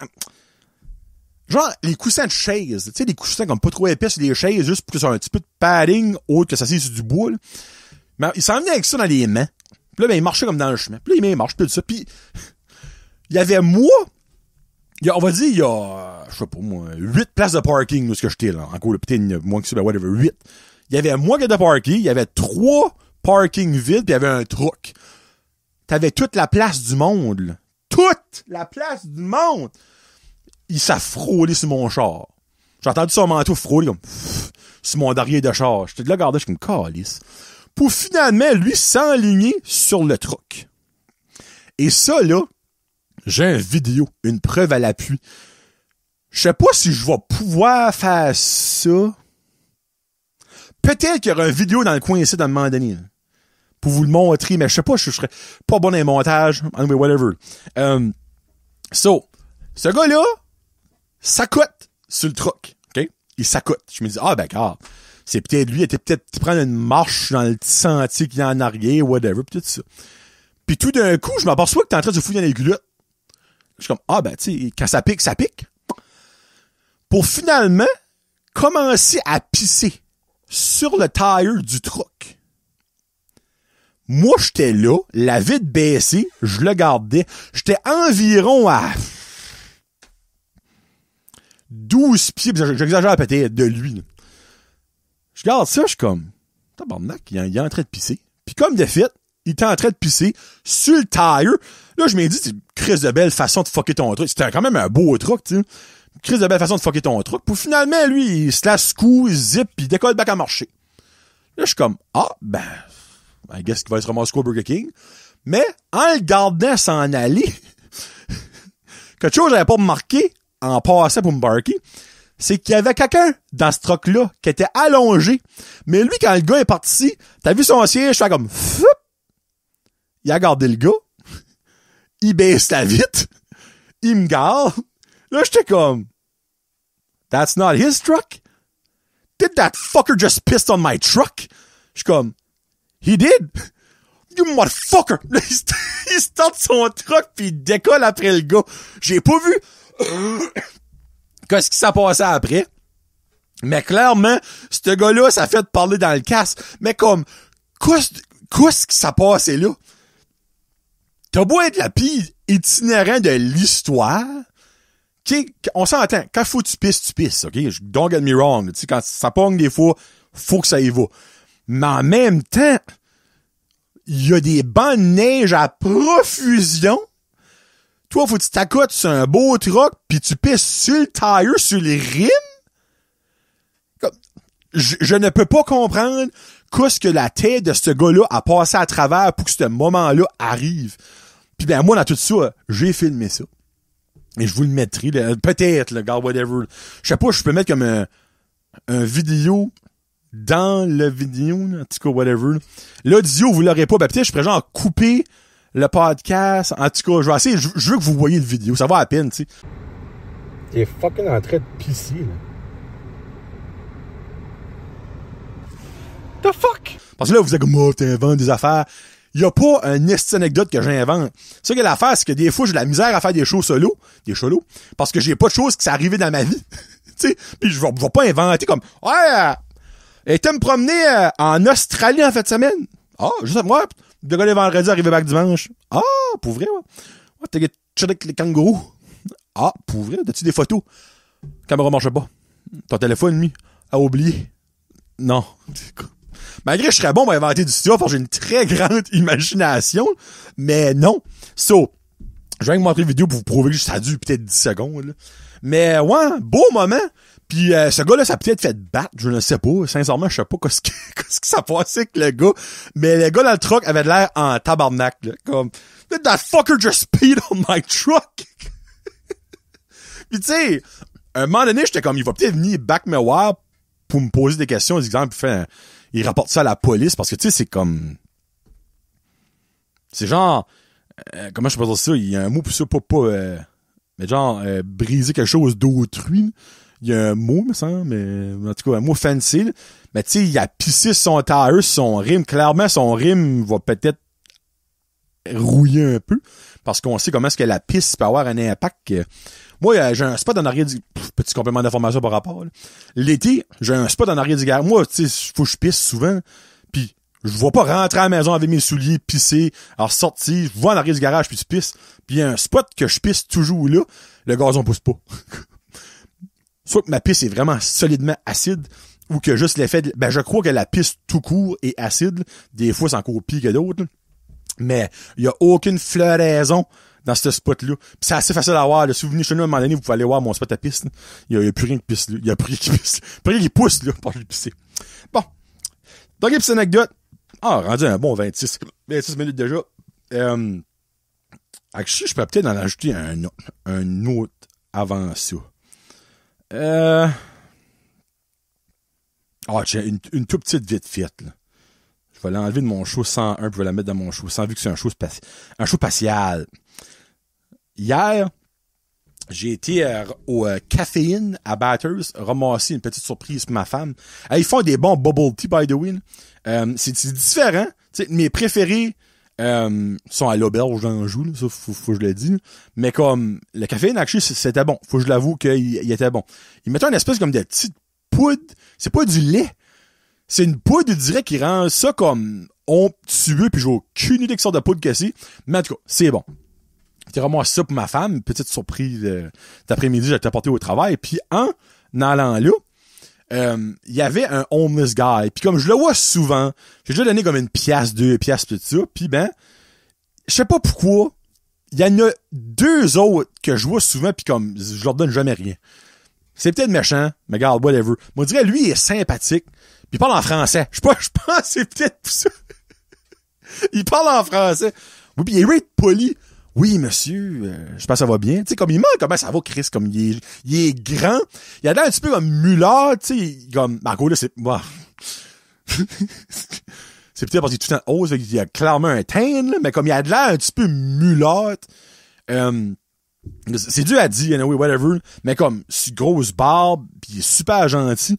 genre, les coussins de chaise. Tu sais, des coussins comme pas trop épais sur les chaises, juste pour que ça ait un petit peu de padding, autre que ça c'est sur du bois, là. Mais il s'en venait avec ça dans les mains. Puis là, ben, il marchait comme dans le chemin. Puis là, il marche, tout ça. Puis, il y avait moi, on va dire, il y a, je sais pas moi, 8 places de parking, où ce que j'étais, là. En gros, peut-être moins que ça, ben, whatever, 8. Il y avait moi qui étais parké, il y avait 3 parkings vides, puis il y avait un truck. T'avais toute la place du monde, là. Toute la place du monde! Il s'est frôlé sur mon char. J'ai entendu son manteau frôler comme sur mon derrière de char. J'étais là, regardé, je suis comme calice. Pour finalement, lui, s'enligner sur le truck. Et ça, là, j'ai une vidéo, une preuve à l'appui. Je sais pas si je vais pouvoir faire ça. Peut-être qu'il y aura une vidéo dans le coin ici, dans le moment donné, là, pour vous le montrer, mais je sais pas, je serais pas bon dans les montages. Anyway, whatever. So, ce gars-là, s'accote sur le truck, OK? Il s'accote. Je me dis, ah, ben, car, c'est peut-être lui, il était peut-être prendre une marche dans le petit sentier qu'il y a en arrière, whatever, pis tout ça. Puis tout d'un coup, je m'aperçois que t'es en train de se fouiller dans les culottes. Je suis comme, ah, ben, tu sais, quand ça pique, ça pique. Pour finalement commencer à pisser sur le tire du truck. Moi, j'étais là, la vitre baissée, je le gardais. J'étais environ à 12 pieds, j'exagère peut-être, de lui. Là. Je regarde ça, je suis comme, tabarnak, il est en train de pisser. Puis comme de fait, il était en train de pisser sur le tire. Là, je m'ai dit, c'est une crise de belle façon de fucker ton truc. C'était quand même un beau truc, tu sais. Une crise de belle façon de fucker ton truc. Pour finalement, lui, il se la secoue, il zip, puis il décolle back à marcher. Là, je suis comme, ah, ben, I guess qu'il va se ramasser au Burger King. Mais, en le gardant s'en aller, quelque chose que j'avais pas remarqué, en passant pour me barker, c'est qu'il y avait quelqu'un dans ce truck-là qui était allongé. Mais lui, quand le gars est parti, t'as vu son siège, fait comme, foup! Il a gardé le gars. Il baisse la vitre. Il me garde. Là, j'étais comme, that's not his truck? Did that fucker just piss on my truck? Je suis comme, he did? You motherfucker! Là, il start son truck pis il décolle après le gars. J'ai pas vu qu'est-ce qui s'est passé après. Mais clairement, ce gars-là, ça fait parler dans le casque. Mais comme, qu'est-ce qui s'est passé là? T'as beau être la pire itinérant de l'histoire. OK, on s'entend. Quand faut que tu pisses, OK? Don't get me wrong. Tu sais, quand ça pogne des fois, faut que ça y va. Mais en même temps, il y a des bancs de neige à profusion. Toi, faut que tu t'accotes sur un beau truck pis tu pisses sur le tire, sur les rimes. Comme, je ne peux pas comprendre qu'est-ce que la tête de ce gars-là a passé à travers pour que ce moment-là arrive. Puis ben moi, dans tout ça, j'ai filmé ça. Et je vous le mettrai, là, peut-être, le gars, whatever. Je sais pas, je peux mettre comme un vidéo dans le vidéo, là, en tout cas, whatever. L'audio, vous l'aurez pas, ben peut-être je pourrais genre couper le podcast. En tout cas, je vais essayer, je veux que vous voyez le vidéo, ça va à peine, tu sais. Il est fucking en train de pisser, là. The fuck? Parce que là, vous êtes comme, oh, t'inventes des affaires. Il y a pas une anecdote que j'invente. Ça que l'affaire, c'est que des fois, j'ai de la misère à faire des shows solo, parce que j'ai pas de choses qui s'est arrivé dans ma vie. Tu sais, puis je vais pas inventer comme, ouais, était me promener en Australie en fin de semaine. Ah, juste moi, de gars les vendredis, arrivé back dimanche. Ah, pour vrai, ouais. Ouais, t'as checké avec les kangourous. Ah, pour vrai, as-tu des photos? La caméra marche pas. Ton téléphone, lui, a oublié. Non. Malgré que je serais bon pour inventer du studio, parce que j'ai une très grande imagination, mais non. So, je viens de vous montrer une vidéo pour vous prouver que ça a dû peut-être 10 secondes. Là. Mais ouais, beau moment. Puis ce gars-là, ça a peut-être fait battre, je ne sais pas. Sincèrement, je sais pas qu'est-ce qui s'est passé avec le gars. Mais le gars dans le truck avait l'air en tabarnak. Là, comme, did that fucker just peed on my truck? Puis tu sais, à un moment donné, j'étais comme, il va peut-être venir back me voir pour me poser des questions, des exemples, puis il rapporte ça à la police, parce que tu sais, c'est comme... C'est genre... comment je peux dire ça? Il y a un mot pour ça, mais genre, briser quelque chose d'autrui. il y a un mot, me semble, mais en tout cas, un mot fancy, là. Mais tu sais, il a pissé sur son tire, sur son rim. Clairement, son rim va peut-être rouiller un peu, parce qu'on sait comment est-ce que la pisse peut avoir un impact. Moi, j'ai un spot en arrière du... Petit complément d'information par rapport, là. L'été, j'ai un spot en arrière du garage. Moi, tu sais, faut que je pisse souvent, puis je vois pas rentrer à la maison avec mes souliers, pisser, alors sortir, je vois en arrière du garage, puis je pisse. Puis il y a un spot que je pisse toujours là, le gazon pousse pas. Soit que ma pisse est vraiment solidement acide, ou que juste l'effet de... Ben, je crois que la pisse tout court est acide. Des fois, c'est encore pire que d'autres, là. Mais il y a aucune floraison dans ce spot-là. Puis c'est assez facile à voir. Là. Si vous venez chez nous à un moment donné, vous pouvez aller voir mon spot à piste. Il y a plus rien qui pisse là. Il y a plus rien qui pisse. Plus rien qui pousse là pour lui pisser. Bon. Donc, une petite anecdote. Ah, rendu un bon 26 minutes déjà. Actually, je pourrais peut-être en ajouter un autre avant ça. J'ai une toute petite vite faite, là. Je vais l'enlever de mon show 101 puis je vais la mettre dans mon show 100 vu que c'est un show spatial. Hier, j'ai été au Caféine à Bathurst ramasser une petite surprise pour ma femme. Ils font des bons bubble tea, by the way. C'est différent. T'sais, mes préférés sont à l'auberge d'Anjou, là, ça faut que je le dise. Mais comme le Caféine, actually, c'était bon. Faut que je l'avoue qu'il était bon. Ils mettaient une espèce comme de petite poudre. C'est pas du lait. C'est une poudre direct qui rend ça comme onctueux, puis j'ai aucune idée que sorte de poudre que c'est. Mais en tout cas, c'est bon. J'ai ramassé ça pour ma femme, une petite surprise d'après-midi, j'ai été apporté au travail. Puis en allant là, il y avait un homeless guy. Puis comme je le vois souvent, j'ai déjà donné comme 1 pièce, 2 pièces, tout ça. Puis ben, je sais pas pourquoi, il y en a 2 autres que je vois souvent, puis comme je leur donne jamais rien. C'est peut-être méchant, mais regarde, whatever. Moi, je dirais, lui, il est sympathique. Puis il parle en français. Je pense que c'est peut-être pour ça. Il parle en français. Oui, puis il est poli. Oui, monsieur, je pense que ça va bien. Tu sais, comme il manque, comment ça va, Chris? Comme il est grand. Il a l'air un petit peu comme mulâtre, tu sais, comme, Marco, là, c'est, bah. C'est peut-être parce qu'il est tout le temps haut, il a clairement un teint, là, mais comme il a de l'air un petit peu mulâtre, c'est dur à dire, anyway, whatever, mais comme, c'est grosse barbe, pis il est super gentil,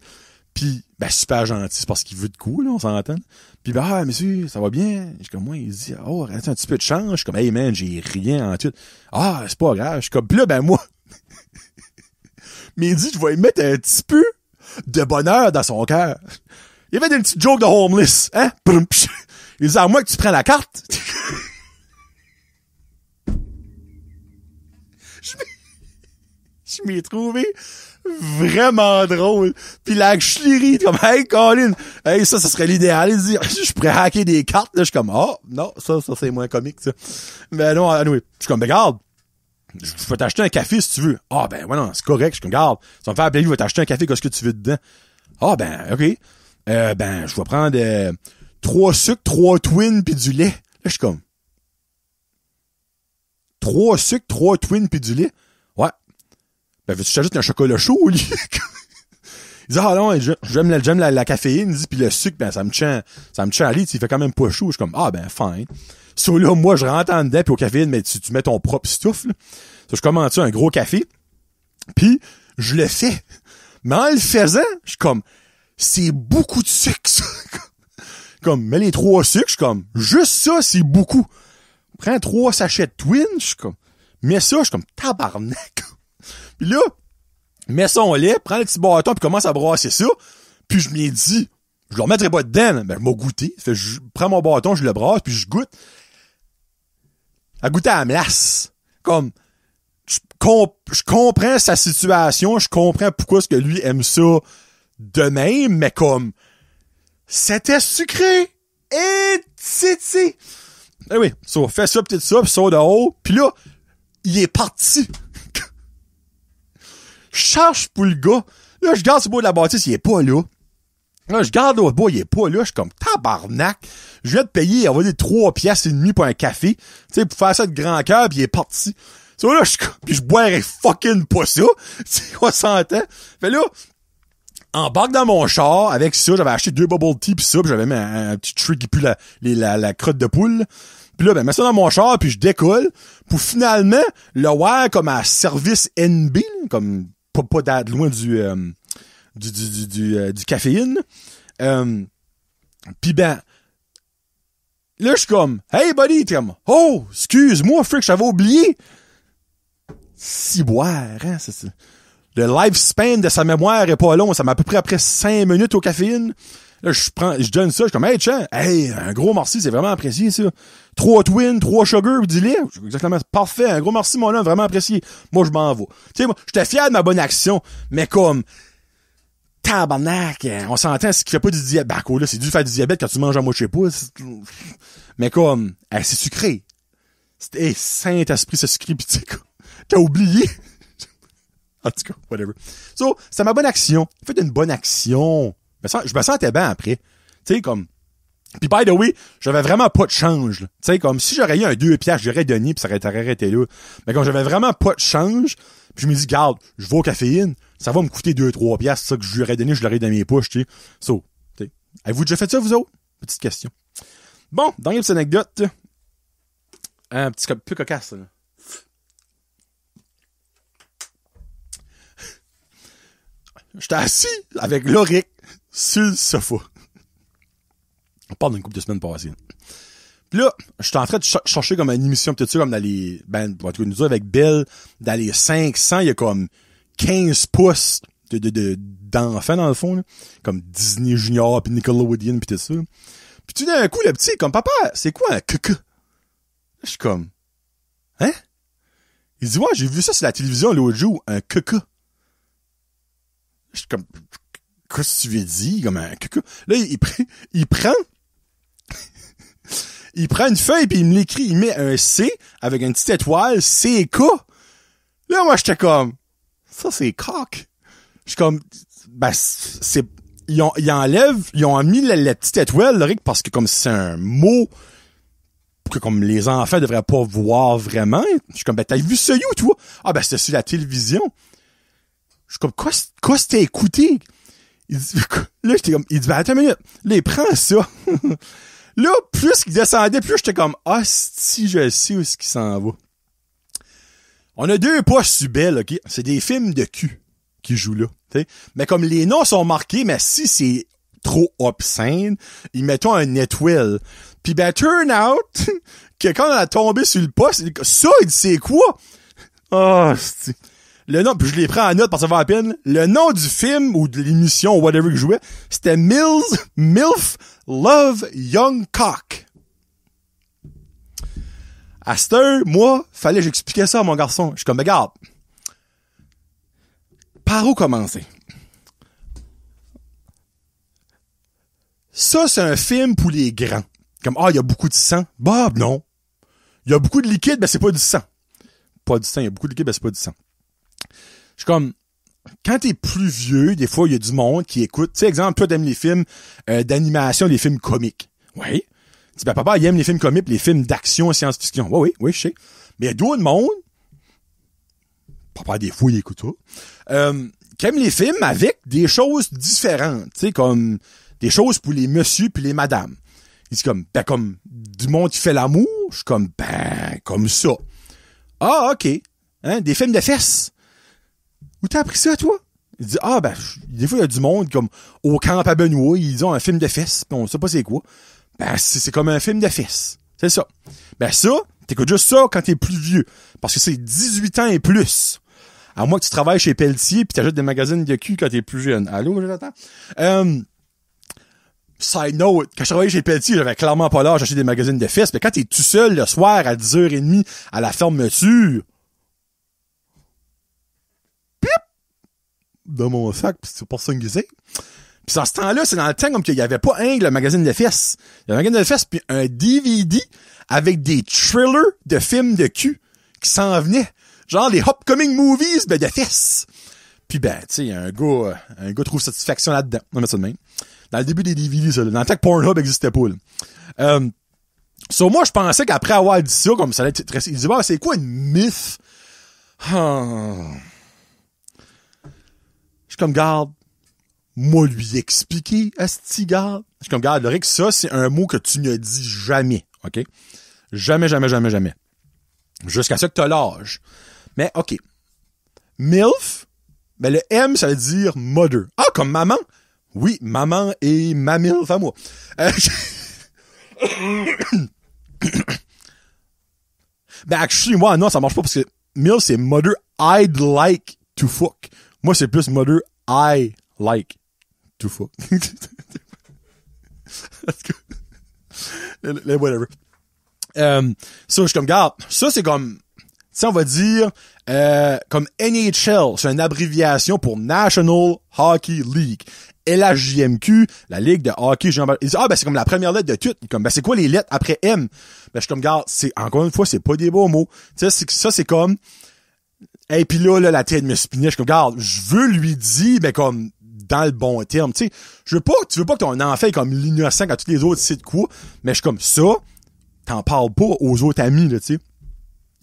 pis, ben, super gentil, c'est parce qu'il veut de coup, là, on s'entend. Pis ben, monsieur, ça va bien? Je suis comme, moi, il dit, oh, reste un petit peu de chance. Je suis comme, hey man, j'ai rien en tout. Ah, c'est pas grave. Je suis comme, pis là, ben, moi, mais il dit, je vais lui mettre un petit peu de bonheur dans son cœur. Il avait une petite joke de homeless, hein? Il dit, à moi que tu prends la carte. Je m'y ai trouvé vraiment drôle. Puis la chlerie, comme, hey, Colin, hey, ça serait l'idéal. Il dit, je pourrais hacker des cartes, là. Je suis comme, oh, non, ça, c'est moins comique, ça. Mais non, anyway. Je suis comme, ben, regarde, je peux t'acheter un café si tu veux. Ah, ben, ouais, non, c'est correct. Je suis comme, regarde, ça va me faire plaisir, je vais t'acheter un café, qu'est-ce que tu veux dedans? Ah, ben, ok. Ben, je vais prendre 3 sucres, 3 twins pis du lait. Là, je suis comme, 3 sucres, 3 twins pis du lait? Ouais. Ben, veux-tu que je t'ajoute un chocolat chaud au lit? Il dit, ah non, j'aime la caféine, il dit, pis le sucre, ben, ça me tient à lit, il fait quand même pas chaud. Je suis comme, ah, ben, fine. So là, moi, je rentre en dedans, pis au caféine, mais tu mets ton propre stuff, là. So, je commande ça, un gros café. Pis, je le fais. Mais en le faisant, je suis comme, c'est beaucoup de sucre, ça. Comme, mets les 3 sucres, je suis comme, juste ça, c'est beaucoup. Prends 3 sachets de Twin, je suis comme, mets ça, je suis comme, tabarnak. Pis là, mets ça au lait, prends le petit bâton puis commence à brasser ça. Puis je m'y dit, je le remettrai pas dedans. Ben, je m'ai goûté. Fait, je prends mon bâton, je le brasse puis je goûte. À goûter à la melasse. Comme, je comprends sa situation, je comprends pourquoi est-ce que lui aime ça de même, mais comme, c'était sucré et titi. Eh oui, ça, fais ça, peut-être ça, pis ça de haut. Puis là, il est parti. Je cherche pour le gars. Là, je garde ce bout de la bâtisse, il est pas là. Là, je garde l'autre bout, il est pas là. Je suis comme, tabarnak. Je viens de payer, on va dire 3 piastres et demi pour un café. Tu sais, pour faire ça de grand cœur, pis il est parti. Ça, là, je boirais fucking pas ça. Tu sais, on s'entend. Fait là, embarque dans mon char avec ça. J'avais acheté 2 bubble tea pis ça, pis j'avais mis un petit truc qui pue la crotte de poule. Puis là, ben, mets ça dans mon char, puis je décolle. Pour finalement, le voir comme à service NB, comme pas loin du caféine. Pis ben, là, je suis comme, hey buddy, t'es comme, oh, excuse-moi, frick, j'avais oublié. Si boire, hein, c'est. Le lifespan de sa mémoire est pas long, ça m'a à peu près après 5 minutes au caféine. Là, je donne ça, je suis comme, hey, tiens, hey, un gros merci, c'est vraiment apprécié, ça. 3 twins, 3 sugar, du lait. Exactement, parfait, un gros merci, mon homme, vraiment apprécié. Moi, je m'en vais. Tu sais, moi, j'étais fier de ma bonne action, mais comme, tabarnak, on s'entend, ce qui fait pas du diabète. Ben, quoi, là, c'est dû faire du diabète quand tu manges à moitié pas. Mais comme, c'est sucré. Hey, Saint-Esprit, c'est sucré, pis tu sais, t'as oublié. En tout cas, whatever. So, c'était ma bonne action. Faites une bonne action. Je me sentais bien après. Tu sais, comme... Puis by the way, j'avais vraiment pas de change. Tu sais, comme si j'aurais eu un 2 piastres, j'aurais donné, puis ça aurait arrêté là. Mais comme j'avais vraiment pas de change, puis je me dis, garde, je vais au caféine, ça va me coûter 2-3 piastres, ça que je lui aurais donné, je l'aurais dans mes poches, tu sais. So, tu sais. Avez-vous déjà fait ça, vous autres? Petite question. Bon, dernière petite anecdote. Un petit peu cocasse, là. J'étais assis avec Loric sur le sofa. On parle d'une couple de semaines passées. Puis là, j'étais en train de chercher comme une émission peut-être ça, comme dans les... Ben, en tout cas, nous avec Bill, dans les 500, il y a comme 15 pouces d'enfants dans le fond, là. Comme Disney Junior, puis Nickelodeon, puis tout ça. Puis tout d'un coup, le petit est comme, papa, c'est quoi un caca? Je suis comme, hein? Il dit, ouais, j'ai vu ça sur la télévision l'autre jour, un caca. Je suis comme, qu'est-ce que tu veux dire? Comme un caca. Là, il prend une feuille pis il me l'écrit, il met un C avec une petite étoile, CK. Là, moi, j'étais comme, ça, c'est coq. Je suis comme, ben, ils ont mis la petite étoile, là, parce que comme c'est un mot que comme les enfants devraient pas voir vraiment. Je suis comme, ben, t'as vu ça, you, toi? Ah, ben, c'était sur la télévision. Je suis comme, quoi c'était écouté? Il dit, là, j'étais comme, il dit, ben, attends une minute. Là, il prend ça. Là, plus qu'il descendait, plus j'étais comme, ah, si je sais où est-ce qu'il s'en va. On a 2 poches sur Belle, ok? C'est des films de cul qui jouent là, t'sais. Mais comme les noms sont marqués, mais si c'est trop obscène, ils mettent un étoile. Puis ben, turn out, que quand on a tombé sur le poste, ça, il dit, c'est quoi? Ah, c'est... Le nom, puis je les prends en note parce que ça va à peine. Le nom du film ou de l'émission ou whatever que je jouais, c'était MILF Love Young Cock. À cette heure, moi, fallait que j'expliquais ça à mon garçon. Je suis comme, regarde, par où commencer? Ça, c'est un film pour les grands. Comme, il y a beaucoup de sang. Bah, non. Il y a beaucoup de liquide, ben c'est pas du sang. Pas du sang, il y a beaucoup de liquide, ben c'est pas du sang. Je suis comme, quand t'es plus vieux, des fois, il y a du monde qui écoute. Tu sais, exemple, toi, t'aimes les films d'animation, les films comiques. Oui. Tu dis, ben, papa, il aime les films comiques, les films d'action et science-fiction. Oui, je sais. Mais il y a d'autres monde, papa, des fois, il écoute ça, qui aiment les films avec des choses différentes. Tu sais, comme des choses pour les messieurs puis les madames. Il dit comme, ben, comme du monde qui fait l'amour. Je suis comme, ben, comme ça. Ah, OK. Hein, des films de fesses. Où t'as appris ça, toi? Il dit, ben, des fois, il y a du monde, comme, au camp à Benoît, ils ont un film de fesses, pis on sait pas c'est quoi. Ben, c'est comme un film de fesses. C'est ça. Ben, ça, t'écoutes juste ça quand t'es plus vieux. Parce que c'est 18 ans et plus. À moins que tu travailles chez Pelletier pis t'achètes des magazines de cul quand t'es plus jeune. Allô, Jonathan? Side note, quand je travaillais chez Pelletier, j'avais clairement pas l'âge d'acheter des magazines de fesses, mais quand t'es tout seul le soir à 10h30 à la fermeture, dans mon sac, pis c'est pour ça que c'est. Pis en ce temps-là, c'est dans le temps comme qu'il y avait pas le magazine de fesses. Il y avait un magazine de fesses pis un DVD avec des thrillers de films de cul qui s'en venaient. Genre les upcoming movies, ben de fesses. Pis ben, tu sais, un gars trouve satisfaction là-dedans. On va mettre ça de même. Dans le début des DVD, ça, là. Dans le temps que Pornhub existait pas, là. Moi, je pensais qu'après avoir dit ça, comme ça allait être très... Il dit, c'est quoi une myth? Je suis comme, garde, moi lui expliquer, asti, garde. Je suis comme, garde, Loric, ça, c'est un mot que tu ne dis jamais, OK? Jamais. Jusqu'à ce que t'as l'âge. Mais, OK. MILF, Ben, le M, ça veut dire mother. Ah, comme maman? Oui, maman et mamille, enfin moi. Ben, actually, moi, non, ça marche pas parce que Mill, c'est mother I'd like to fuck. Moi, c'est plus mother I like to fuck. Whatever. Ça, je suis comme, garde, ça, c'est comme, tu sais, on va dire, comme NHL, c'est une abréviation pour National Hockey League. LHJMQ, la Ligue de hockey junior. Il dit, ah, ben, c'est comme la première lettre de tout. Comme, ben, c'est quoi les lettres après M? Ben, je suis comme, garde, c'est, encore une fois, c'est pas des beaux mots. Tu sais, ça, c'est comme, et puis là, la tête me spinait. Je suis comme, garde, je veux lui dire, ben, comme, dans le bon terme. Tu sais, tu veux pas que ton enfant est comme l'innocent quand tous les autres c'est de quoi, mais je suis comme, ça, t'en parles pas aux autres amis, là, tu sais.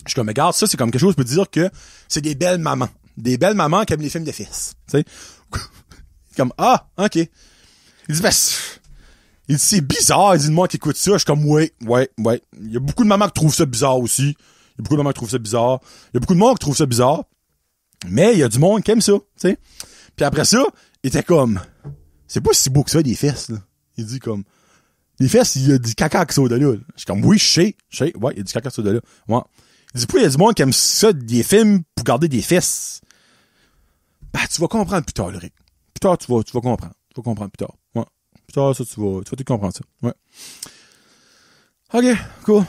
Je suis comme, regarde, ça, c'est comme quelque chose, je peux dire que c'est des belles mamans. Des belles mamans qui aiment les films de fils. Tu sais. Comme, ah, ok. Il dit, ben, il dit, c'est bizarre. Il dit, moi qui écoute ça. Je suis comme, ouais. Il y a beaucoup de mamans qui trouvent ça bizarre aussi. Il y a beaucoup de mamans qui trouvent ça bizarre. Il y a beaucoup de monde qui trouve ça bizarre. Mais il y a du monde qui aime ça, tu sais. Puis après ça, il était comme, c'est pas si beau que ça, des fesses, là. Il dit comme, les fesses, il y a du caca qui sort de là. Je suis comme, oui, je sais. Ouais, il y a du caca qui sort de là. Ouais. Il dit, pourquoi il y a du monde qui aime ça, des films, pour garder des fesses? Ben, tu vas comprendre plus tard, Rick. Plus tard, tu vas comprendre. Tu vas comprendre plus tard. Ouais. Plus tard, ça, tu vas tout comprendre ça. Ouais. OK. Cool.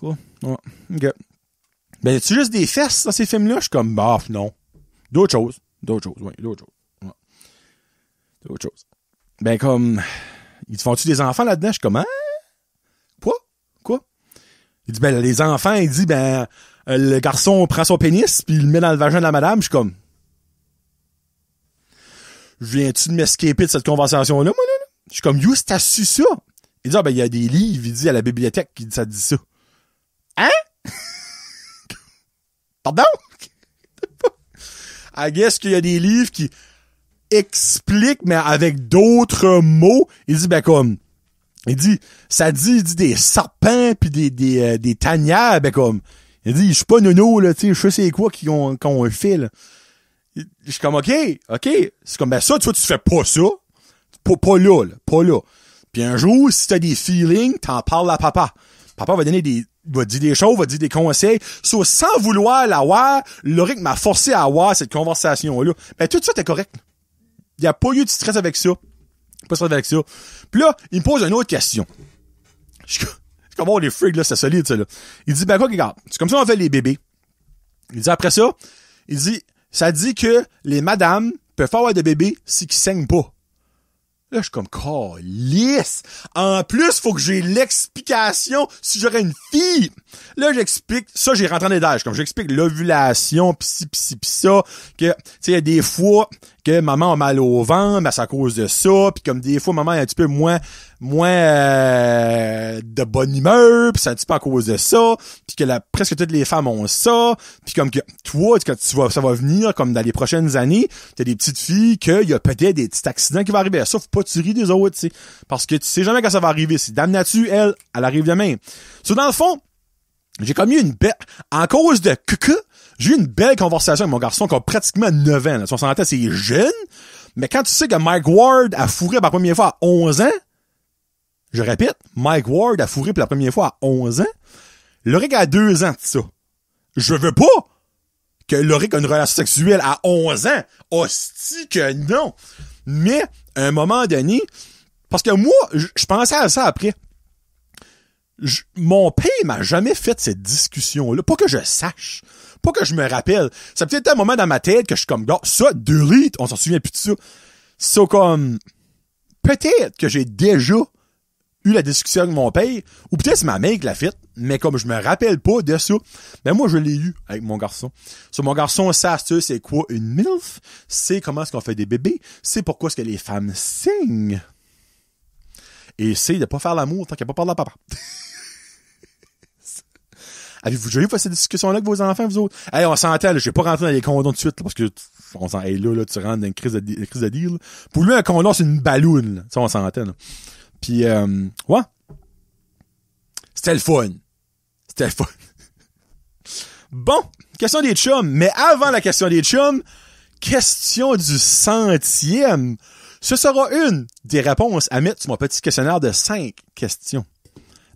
Ouais. OK. Ben, y a-tu juste des fesses dans ces films-là? Je suis comme, bah, non. D'autres choses. Ouais, d'autres choses. Ben, comme, ils te font-tu des enfants là-dedans? Je suis comme, hein? Quoi? Il dit, ben, les enfants, il dit, ben, le garçon prend son pénis, puis il le met dans le vagin de la madame. Je suis comme, viens-tu de m'escaper de cette conversation-là, moi, là? Je suis comme, you, t'as su ça? Il dit, ah, ben, il y a des livres, il dit, à la bibliothèque, ça dit ça. Hein? Pardon? I guess qu'il y a des livres qui expliquent, mais avec d'autres mots. Il dit, ben, comme, il dit des serpents pis des tanières, ben, comme, il dit, je suis pas nono, là, tu sais, je sais c'est quoi qui ont un fil. Je suis comme, OK. C'est comme, ben, ça, tu vois, tu fais pas ça. Pas là. Puis un jour, si t'as des feelings, t'en parles à papa. Papa va dire des choses, va dire des conseils. Sans vouloir l'avoir, Loric m'a forcé à avoir cette conversation-là. Ben, tout ça, t'es correct. Il n'y a pas eu de stress avec ça. Pas de stress avec ça. Puis là, il me pose une autre question. Je suis comme, oh, les freaks, là, c'est solide, ça, là. Il dit, ben, quoi, regarde, c'est comme ça qu'on fait les bébés. Il dit, après ça, il dit, ça dit que les madames peuvent avoir des bébés si qu'ils saignent pas. Là, je suis comme, calisse! En plus, faut que j'ai l'explication si j'aurais une fille. Là, j'explique, ça, j'ai rentré dans les détails. Comme j'explique l'ovulation, pis ça, que, tu sais, il y a des fois que maman a mal au ventre, mais c'est à cause de ça, puis comme des fois, maman est un petit peu moins de bonne humeur, puis c'est un petit peu à cause de ça, puis que presque toutes les femmes ont ça, puis comme que toi, quand ça va venir, comme dans les prochaines années, t'as des petites filles qu'il y a peut-être des petits accidents qui vont arriver. Ça, faut pas tuer des autres, tu sais, parce que tu sais jamais quand ça va arriver. Si Dame Nature, elle arrive demain. Dans le fond, j'ai comme eu en cause de j'ai eu une belle conversation avec mon garçon qui a pratiquement 9 ans. Là. Son santé, c'est jeune, mais quand tu sais que Mike Ward a fourré pour la première fois à 11 ans, je répète, Mike Ward a fourré pour la première fois à 11 ans, Loric a 2 ans de ça. Je veux pas que Loric a une relation sexuelle à 11 ans. Hostie que non! Mais, à un moment donné, parce que moi, je pensais à ça après. Mon père m'a jamais fait cette discussion-là. Pas que je sache. Pas que je me rappelle. Ça peut-être un moment dans ma tête que je suis comme, gars, ça, delete, on s'en souvient plus de ça. C'est comme, peut-être que j'ai déjà eu la discussion avec mon père, ou peut-être c'est ma mère qui l'a fait, mais comme je me rappelle pas de ça, ben moi, je l'ai eu avec mon garçon. Mon garçon, ça, c'est quoi une MILF? C'est comment est-ce qu'on fait des bébés? C'est pourquoi est-ce que les femmes saignent? Et c'est de pas faire l'amour tant qu'il n'y a pas peur de la papa. Avez-vous déjà eu cette discussion-là avec vos enfants, vous autres? Hey, on s'entend, là, je vais pas rentrer dans les condoms tout de suite, là, parce que, on s'en, hey, là, tu rentres dans une crise de deal, là. Pour lui, un condom, c'est une balloune, là. Ça, on s'entend, là. Puis, ouais. C'était le fun. Bon, question des chums. Mais avant la question des chums, question du 100e. Ce sera une des réponses à mettre sur mon petit questionnaire de 5 questions.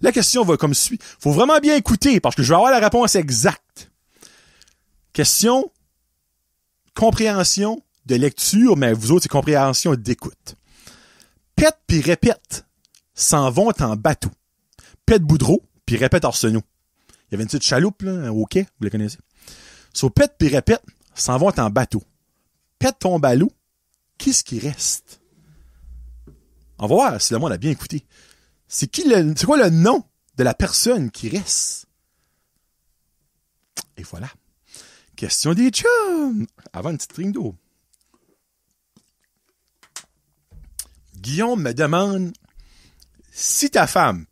La question va comme suit. Faut vraiment bien écouter parce que je vais avoir la réponse exacte. Question, compréhension de lecture, mais vous autres, c'est compréhension d'écoute. Pète puis répète s'en vont en bateau. Pète Boudreau puis répète Arsenault. Il y avait une petite chaloupe là, au quai, vous la connaissez. So, pète puis répète s'en vont en bateau. Pète ton ballot, qu'est-ce qui reste? On va voir si le monde a bien écouté. C'est quoi le nom de la personne qui reste? Et voilà. Question des chums. Avant une petite string d'eau. Guillaume me demande si ta femme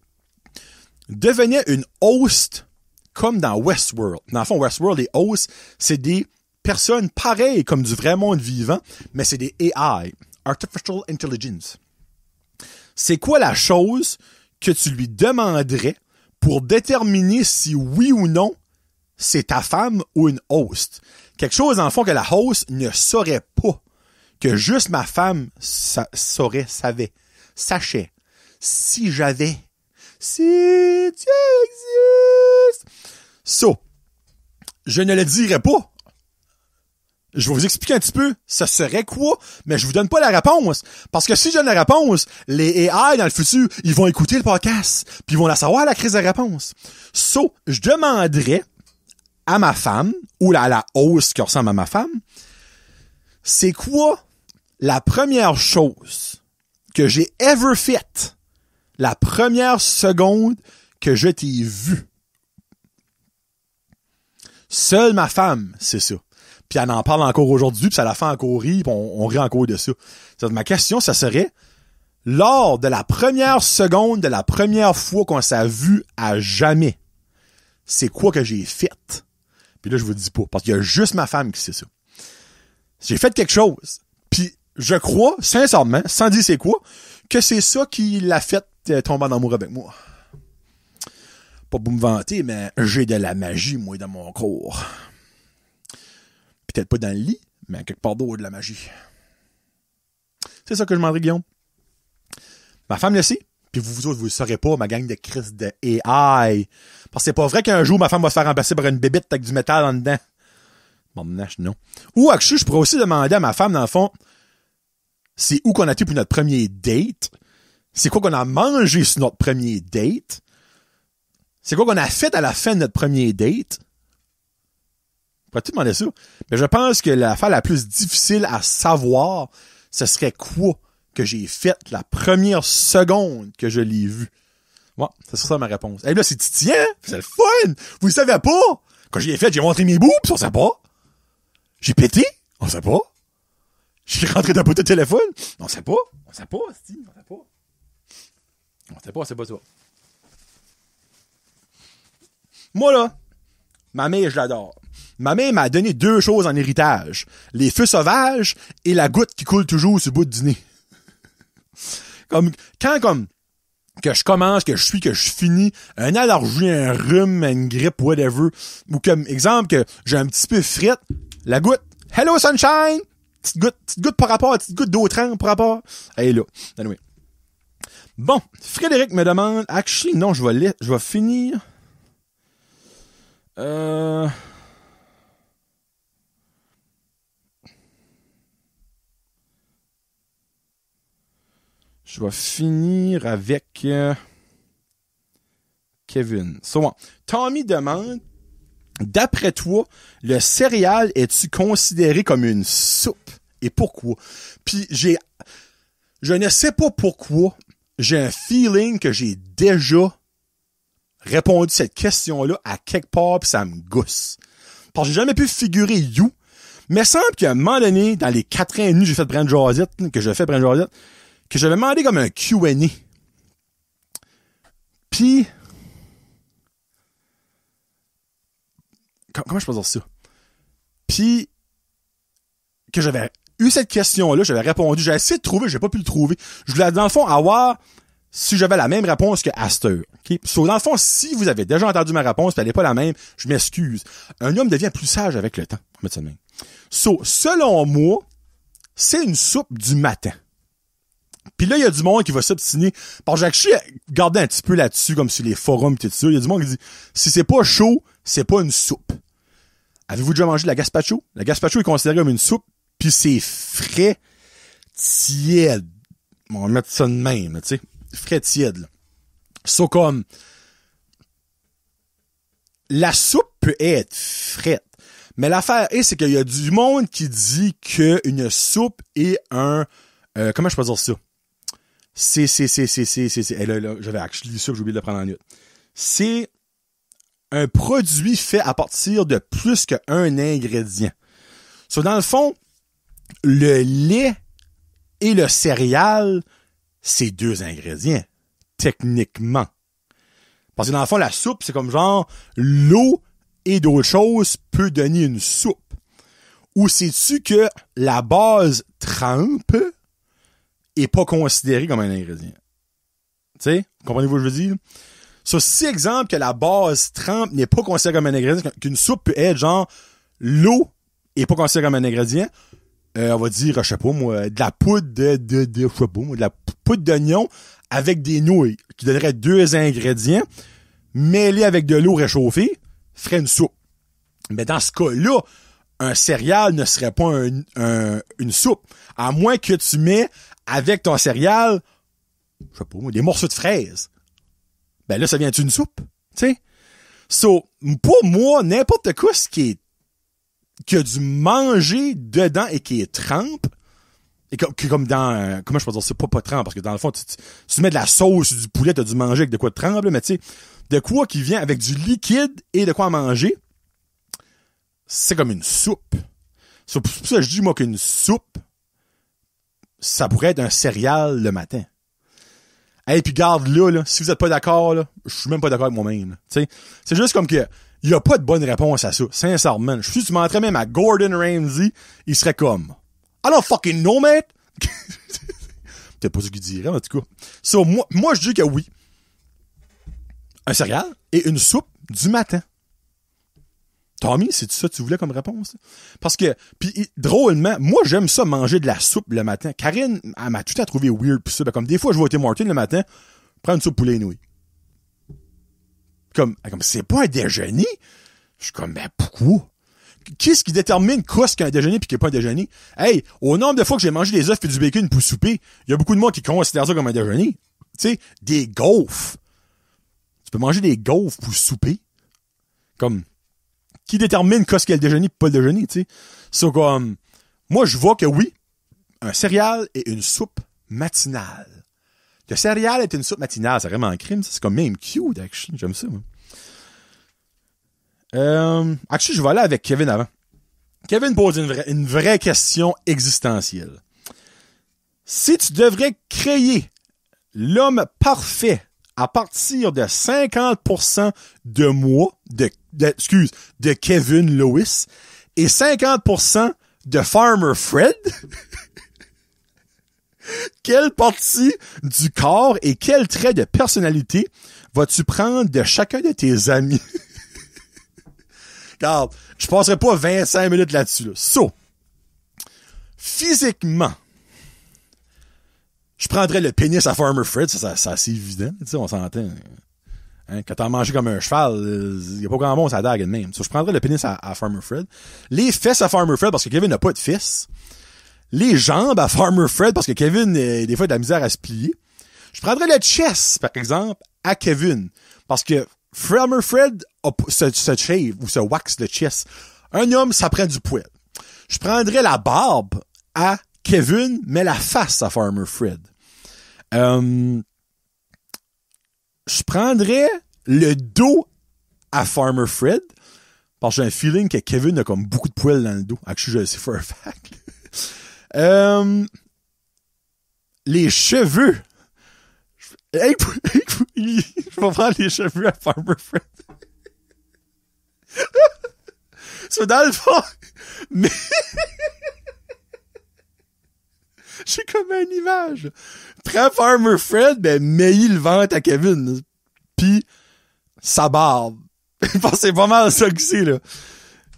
devenait une host comme dans Westworld. Dans le fond, Westworld, les hosts, c'est des personnes pareilles comme du vrai monde vivant, mais c'est des AI, Artificial Intelligence. C'est quoi la chose que tu lui demanderais pour déterminer si oui ou non c'est ta femme ou une host? Quelque chose, en fond, que la host ne saurait pas. Que juste ma femme savait. Sachait. Si j'avais. Si tu existes. So, je ne le dirai pas. Je vais vous expliquer un petit peu, ça serait quoi, mais je vous donne pas la réponse. Parce que si je donne la réponse, les AI dans le futur, ils vont écouter le podcast, puis ils vont la savoir, la crise de réponse. So, je demanderais à ma femme, ou à la host qui ressemble à ma femme, c'est quoi la première chose que j'ai ever faite, la première seconde que je t'ai vue? Seule ma femme, c'est ça. Puis elle en parle encore aujourd'hui, puis ça la fait encore rire, puis on rit encore de ça. Ma question, ça serait, lors de la première seconde, de la première fois qu'on s'est vu à jamais, c'est quoi que j'ai fait? Puis là, je vous dis pas, parce qu'il y a juste ma femme qui sait ça. J'ai fait quelque chose, puis je crois, sincèrement, sans dire c'est quoi, que c'est ça qui l'a fait tomber en amour avec moi. Pas pour me vanter, mais j'ai de la magie, moi, dans mon corps. Peut-être pas dans le lit, mais quelque part d'autre de la magie. C'est ça que je demanderais, Guillaume. Ma femme le sait, puis vous autres, vous le saurez pas, ma gang de Chris de AI. Parce que c'est pas vrai qu'un jour, ma femme va se faire remplacer par une bébite avec du métal en dedans. Bon, non. Ou, actually, je pourrais aussi demander à ma femme, dans le fond, c'est où qu'on a été pour notre premier date? C'est quoi qu'on a mangé sur notre premier date? C'est quoi qu'on a fait à la fin de notre premier date? Pourrais-tu demander ça? Mais je pense que l'affaire la plus difficile à savoir, ce serait quoi que j'ai fait la première seconde que je l'ai vu. Ouais, c'est ça ma réponse. Et là, c'est titillant, c'est le fun! Vous le savez pas! Quand j'y ai fait, j'ai montré mes boobs, on sait pas. J'ai pété, on sait pas. J'ai rentré d'un poteau de téléphone, on sait pas. On sait pas, Steve, on sait pas. C'est pas ça. Moi, là, ma mère, je l'adore. Ma mère m'a donné 2 choses en héritage. Les feux sauvages et la goutte qui coule toujours sur le bout du nez. Quand que je commence, que je finis, un allergie, un rhume, une grippe, whatever, ou comme exemple que j'ai un petit peu frette, la goutte, hello sunshine, petite goutte par rapport, petite goutte d'eau trempe par rapport, elle est là. Anyway. Bon, Frédéric me demande, actually, non, je vais finir. Je vais finir avec Kevin. So, Tommy demande, d'après toi, le céréal est-tu considéré comme une soupe? Et pourquoi? Puis je ne sais pas pourquoi, j'ai un feeling que j'ai déjà répondu cette question-là à quelque part, puis ça me gousse. Parce que j'ai jamais pu figurer you, mais il semble qu'à un moment donné, dans les 4 ans et demi que j'ai fait Brand Josette, que j'avais demandé comme un Q&A. Puis, comment je peux dire ça? Puis, que j'avais eu cette question-là, j'avais répondu, j'ai essayé de trouver, j'ai pas pu le trouver. Je voulais, dans le fond, avoir si j'avais la même réponse que Astor. Okay? So, dans le fond, si vous avez déjà entendu ma réponse, puis elle n'est pas la même, je m'excuse. Un homme devient plus sage avec le temps. On va mettre ça de même. So, selon moi, c'est une soupe du matin. Puis là, il y a du monde qui va s'obstiner. Parce que j'ai regardé un petit peu là-dessus, comme sur les forums et tout ça. Il y a du monde qui dit, si c'est pas chaud, c'est pas une soupe. Avez-vous déjà mangé de la gazpacho? La gazpacho est considérée comme une soupe, puis c'est frais, tiède. On va mettre ça de même, tu sais. Frais tiède, là. So, comme, la soupe peut être frette. Mais l'affaire est, c'est qu'il y a du monde qui dit qu'une soupe est un, comment je peux dire ça? Là, j'avais actually ça que j'ai oublié de le prendre en note. C'est un produit fait à partir de plus qu'un ingrédient. So, dans le fond, le lait et le céréal, c'est 2 ingrédients, techniquement. Parce que dans le fond, la soupe, c'est comme genre, l'eau et d'autres choses peut donner une soupe. Ou sais-tu que la base trempe est pas considérée comme un ingrédient? Tu sais, comprenez-vous ce que je veux dire? So, si exemple que la base trempe n'est pas considérée comme un ingrédient, qu'une soupe peut être genre, l'eau est pas considérée comme un ingrédient, on va dire, je sais pas moi, de la poudre je sais pas moi, de la poudre d'oignon avec des nouilles, qui donnerait 2 ingrédients, mêlés avec de l'eau réchauffée, ferait une soupe. Mais dans ce cas-là, un céréal ne serait pas une soupe. À moins que tu mets avec ton céréal, je sais pas moi, des morceaux de fraises. Ben là, ça vient d'une soupe, tu sais. So, pour moi, n'importe quoi ce qui a du manger dedans et qui est trempe, et comme dans, comment je peux dire, c'est pas trempe, parce que dans le fond, tu mets de la sauce, du poulet, t'as du manger avec de quoi de trempe, là, mais tu sais, de quoi qui vient avec du liquide et de quoi manger, c'est comme une soupe. So, pour ça, je dis, moi, qu'une soupe, ça pourrait être un céréal le matin. Hey, puis garde là, si vous êtes pas d'accord, là, je suis même pas d'accord avec moi-même. Tu sais, c'est juste comme que il y a pas de bonne réponse à ça, sincèrement. Je suis tu m'entrais même à Gordon Ramsay, il serait comme I don't fucking know, mate. Peut-être pas ce qu'il dirait, en tout cas. So, moi je dis que oui. Un céréal et une soupe du matin. Tommy, c'est ça que tu voulais comme réponse? Parce que, puis drôlement, moi j'aime ça manger de la soupe le matin. Karine, elle m'a tout à trouvé weird pis ça. Ben, comme des fois je vais au Tim Hortons le matin, prends une soupe poulet et nouilles. Comme c'est pas un déjeuner. Je suis comme, ben pourquoi? Qu'est-ce qui détermine quoi ce qu'est un déjeuner pis qui est pas un déjeuner? Hey, au nombre de fois que j'ai mangé des œufs et du bacon pour souper, il y a beaucoup de monde qui considère ça comme un déjeuner. Tu sais, des gaufres. Tu peux manger des gaufres pour souper. Comme, qui détermine qu'est-ce qu'est le déjeuner pis pas le déjeuner, tu sais. So, comme, moi, je vois que oui, un céréal et une soupe matinale. Le céréal est une soupe matinale, c'est vraiment un crime, ça. C'est comme même cute, actually. J'aime ça, moi. Actually, je vais aller avec Kevin avant. Kevin pose une vraie question existentielle. Si tu devrais créer l'homme parfait à partir de 50% de moi, de Kevin Lewis, et 50% de Farmer Fred, quelle partie du corps et quel trait de personnalité vas-tu prendre de chacun de tes amis? Regarde, je passerai pas 25 minutes là-dessus. Là. So, physiquement, je prendrais le pénis à Farmer Fred, ça c'est assez évident, tu sais, on s'entend. Hein, quand t'as mangé comme un cheval, il y a pas grand monde, ça dague de même. So, je prendrais le pénis à Farmer Fred. Les fesses à Farmer Fred, parce que Kevin n'a pas de fesses. Les jambes à Farmer Fred, parce que Kevin, des fois, il a de la misère à se plier. Je prendrais le chest, par exemple, à Kevin. Parce que Farmer Fred se shave ou se wax le chest. Un homme, ça prend du poil. Je prendrais la barbe à Kevin, mais la face à Farmer Fred. Je prendrais le dos à Farmer Fred, parce que j'ai un feeling que Kevin a comme beaucoup de poils dans le dos. Actually, je le sais for a fact. Les cheveux. Hey, je vais prendre les cheveux à Farmer Fred. C'est dans le fond. Mais j'ai comme une image. prend Farmer Fred, ben, mets-y le ventre à Kevin. Pis, sa barbe. Je pense que c'est pas mal ça que c'est, là.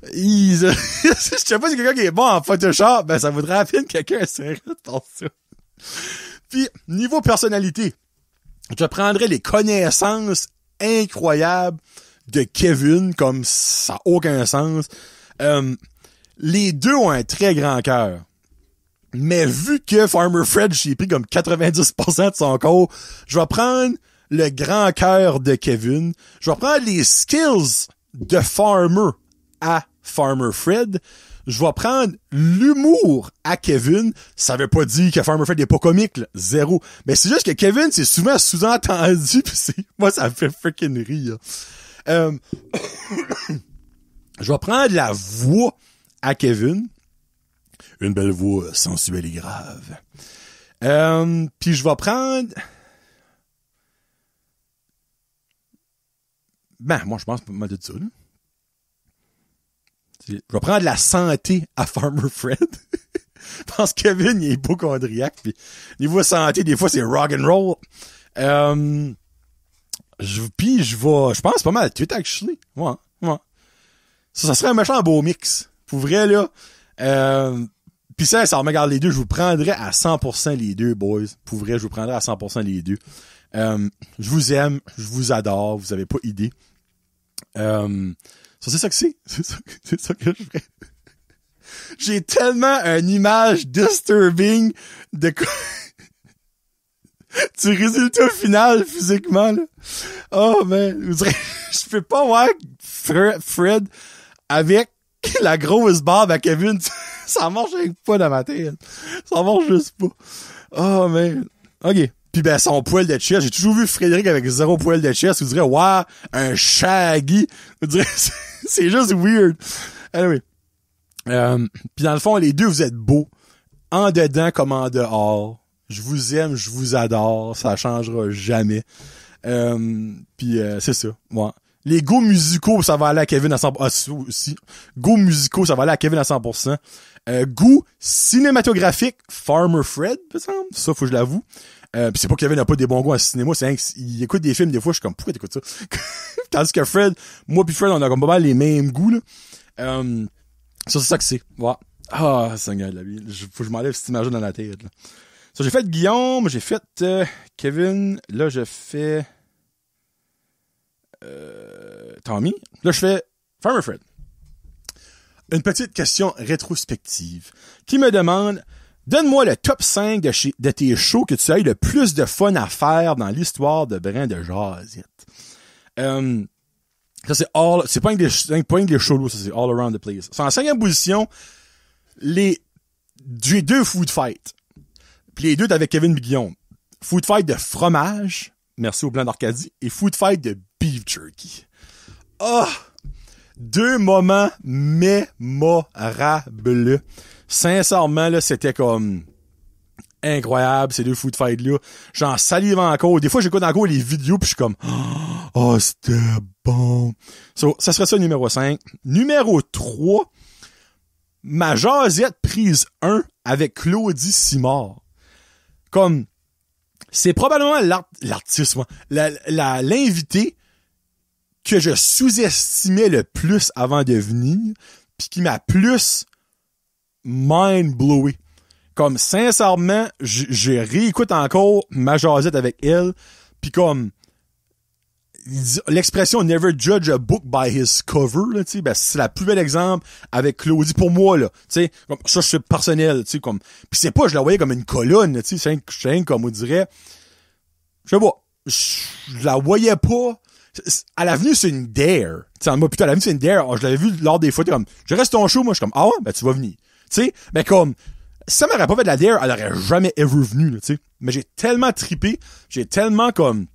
Je sais pas si quelqu'un qui est bon en Photoshop, ben, ça vaudrait à peine quelqu'un essaierait de faire ça. Puis, niveau personnalité, je prendrais les connaissances incroyables de Kevin, comme ça n'a aucun sens. Les deux ont un très grand cœur. Mais vu que Farmer Fred, j'ai pris comme 90% de son corps, je vais prendre le grand cœur de Kevin. Je vais prendre les skills de Farmer à Farmer Fred. Je vais prendre l'humour à Kevin. Ça veut pas dire que Farmer Fred n'est pas comique, là. Zéro. Mais c'est juste que Kevin, c'est souvent sous-entendu, pis moi, ça me fait freaking rire. Je vais prendre la voix à Kevin. Une belle voix sensuelle et grave. Puis je vais prendre... Ben, moi, je pense pas mal de ça, là. Je vais prendre la santé à Farmer Fred. Je pense que Kevin, il est hypochondriaque. Puis niveau santé, des fois, c'est rock and roll. Je pense pas mal tout, actually. Ouais. Ça serait un méchant beau mix. Pour vrai, là. Pis ça me regarde les deux. Je vous prendrais à 100% les deux, boys. Pour vrai, je vous prendrais à 100% les deux. Je vous aime. Je vous adore. Vous avez pas idée. Ça, c'est ça que c'est. C'est ça que je ferais. J'ai tellement une image disturbing de du résultat final physiquement, là. Oh, man. Je peux pas voir Fred avec la grosse barbe à Kevin. Ça marche pas dans ma tête. Ça marche juste pas. Oh, man. OK. Puis ben, son poil de chest. J'ai toujours vu Frédéric avec 0 poil de chest. Vous direz, wow, un shaggy. Vous direz, c'est juste weird. Anyway. Puis dans le fond, les deux, vous êtes beaux. En dedans comme en dehors. Je vous aime, je vous adore. Ça changera jamais. Puis c'est ça. Ouais. Les goûts musicaux, ça va aller à Kevin à 100%. Ah, aussi. Goûts musicaux, ça va aller à Kevin à 100%. Goût cinématographique, Farmer Fred, par exemple. Ça, faut que je l'avoue. Pis c'est pas que Kevin n'a pas des bons goûts en cinéma, c'est qu'il écoute des films, des fois, je suis comme, pourquoi t'écoutes ça? Tandis que Fred, moi pis Fred, on a comme pas mal les mêmes goûts, là. Ça, c'est ça que c'est. Ouais. Ah, Seigneur de la vie. Faut que je m'enlève cette image dans la tête, là. Ça, j'ai fait Guillaume, j'ai fait Kevin, là, je fais Tommy. Là, je fais Farmer Fred. Une petite question rétrospective qui me demande: donne-moi le top 5 de tes shows que tu as eu le plus de fun à faire dans l'histoire de Brin de Jazette. Ça, c'est pas un des shows, ça, c'est all around the place. C'est en 5e position, j'ai 2 food fights. Puis les deux avec Kevin et Guillaume. Food fight de fromage, merci au blanc d'Arcadie, et food fight de beef jerky. Ah! 2 moments mémorables. Sincèrement, là, c'était comme incroyable, ces 2 food fights-là. J'en salive encore. Des fois, j'écoute encore les vidéos pis je suis comme, oh, c'était bon. So, ça serait ça, numéro 5. Numéro 3, ma jasette prise 1 avec Claudie Simard. Comme, c'est probablement l'artiste, l'invité que je sous-estimais le plus avant de venir, pis qui m'a plus mind-blowé. Comme, sincèrement, je réécoute encore ma jasette avec elle, pis comme, l'expression never judge a book by his cover, là, tu sais, ben, c'est la plus bel exemple avec Claudie pour moi, là, tu sais, comme, ça, c'est personnel, tu sais, comme, pis c'est pas, je la voyais comme une colonne, tu sais, c'est comme on dirait, je sais pas, je la voyais pas, à l'avenue, c'est une dare, tu sais, moi, putain, à l'avenue, c'est une dare, je l'avais vu lors des photos, comme, je reste ton show, moi, je suis comme, ah ouais, ben, tu vas venir, tu sais, mais comme, si ça m'aurait pas fait de la dare, elle aurait jamais ever venu, là, tu sais, mais j'ai tellement trippé, j'ai tellement, comme,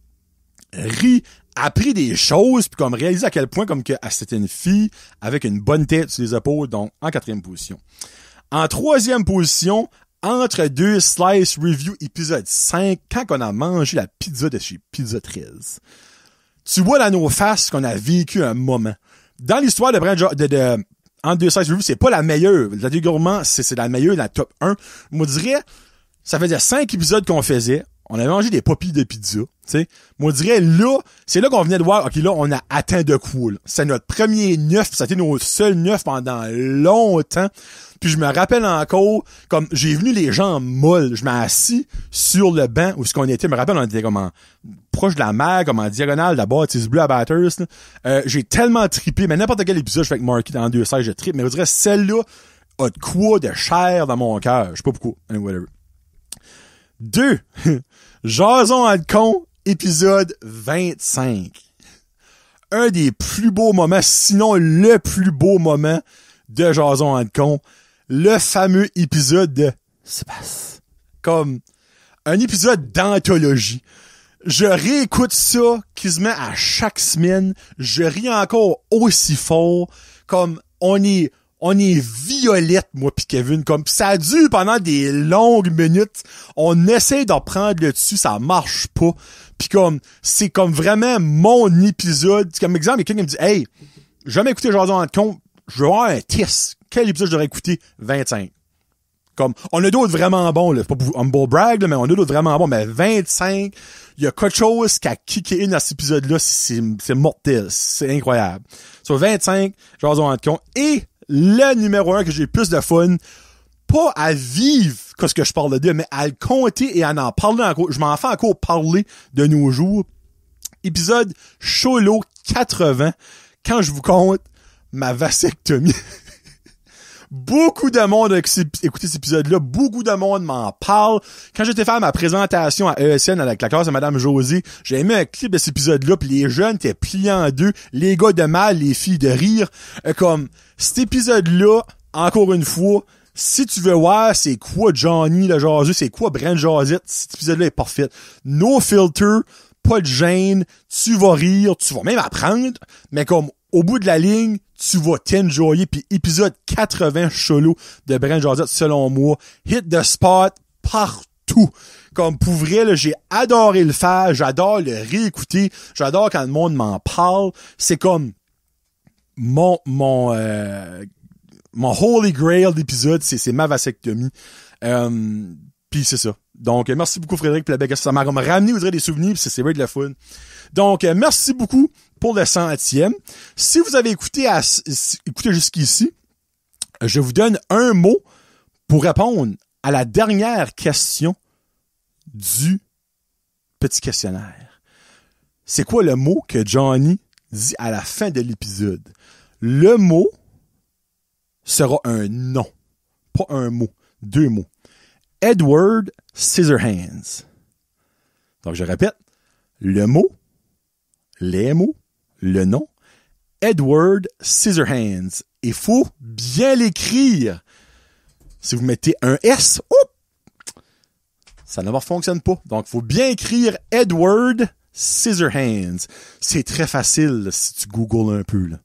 ri, appris des choses, puis comme réalisé à quel point comme que c'était une fille avec une bonne tête sur les épaules, donc en 4e position. En 3e position, entre 2 Slice Review épisode 5, quand on a mangé la pizza de chez Pizza 13. Tu vois dans nos faces qu'on a vécu un moment. Dans l'histoire de entre 2 Slice Review, c'est pas la meilleure. La gourmand, c'est la meilleure, la top 1. Je me dirais, ça faisait 5 épisodes qu'on faisait. on avait mangé des poppies de pizza, tu sais. Moi, je dirais, là, c'est là qu'on venait de voir, OK, là, on a atteint de quoi, là. C'est notre premier 9, ça a été nos seuls 9 pendant longtemps. Puis je me rappelle encore, comme, j'ai venu les gens molles. Je m'ai assis sur le banc où ce qu'on était. Je me rappelle, on était comme proche de la mer, comme en diagonale, d'abord, tu sais, bleu à Bathurst, j'ai tellement trippé, mais n'importe quel épisode, je fais avec Marky dans 2-16, je trippe, mais je dirais, celle-là a de quoi de chair dans mon cœur. Je sais pas pourquoi. Whatever. 2. Jason à le con, épisode 25. Un des plus beaux moments, sinon le plus beau moment de Jason à le con. Le fameux épisode de Space. Comme un épisode d'anthologie. Je réécoute ça quasiment à chaque semaine. Je ris encore aussi fort. Comme on est violette, moi pis Kevin. Comme ça a dû pendant des longues minutes. On essaie d'en prendre le dessus, ça marche pas. Pis comme c'est comme vraiment mon épisode. Comme exemple, quelqu'un qui me dit, hey, j'ai jamais écouté Jason à le con. Je veux avoir un test. Quel épisode je devrais écouter? 25. Comme, on a d'autres vraiment bons, là. C'est pas pour humble brag, là, mais on a d'autres vraiment bons. Mais 25, il y a quelque chose qui a kické in dans cet épisode-là. C'est mortel. C'est incroyable. Sur 25, Jason à le con. Et le numéro 1 que j'ai plus de fun, pas à vivre que ce que je parle de, mais à le compter et à en parler encore. Je m'en fais encore parler de nos jours. Épisode Cholo 80. Quand je vous compte ma vasectomie. Beaucoup de monde a écouté cet épisode-là. Beaucoup de monde m'en parle. Quand j'étais faire ma présentation à ESN avec la classe de Madame Josée, j'ai mis un clip de cet épisode-là, puis les jeunes étaient pliés en deux. Les gars de mal, les filles de rire. Comme, cet épisode-là, encore une fois, si tu veux voir c'est quoi Johnny le jaseux, c'est quoi Brent Josette, cet épisode-là est parfait. No filter, pas de gêne, tu vas rire, tu vas même apprendre, mais comme, au bout de la ligne, tu vas t'enjoyer. Puis épisode 80 Cholo de Brent Josette, selon moi, hit the spot partout. Comme pour vrai, là, j'ai adoré le faire, j'adore le réécouter, j'adore quand le monde m'en parle. C'est comme mon holy grail d'épisode, c'est ma vasectomie. Puis c'est ça. Donc, merci beaucoup Frédéric Plebec. Ça m'a comme ramené, vous direz, des souvenirs, puis c'est vrai de la fun. Donc, merci beaucoup pour le 100e. Si vous avez écouté jusqu'ici, je vous donne un mot pour répondre à la dernière question du petit questionnaire. C'est quoi le mot que Johnny dit à la fin de l'épisode? Le mot sera un nom, pas un mot, 2 mots. Edward Scissorhands. Donc, je répète, le mot, les mots, le nom, Edward Scissorhands. Il faut bien l'écrire. Si vous mettez un S, ça ne fonctionne pas. Donc, il faut bien écrire Edward Scissorhands. C'est très facile si tu googles un peu, là.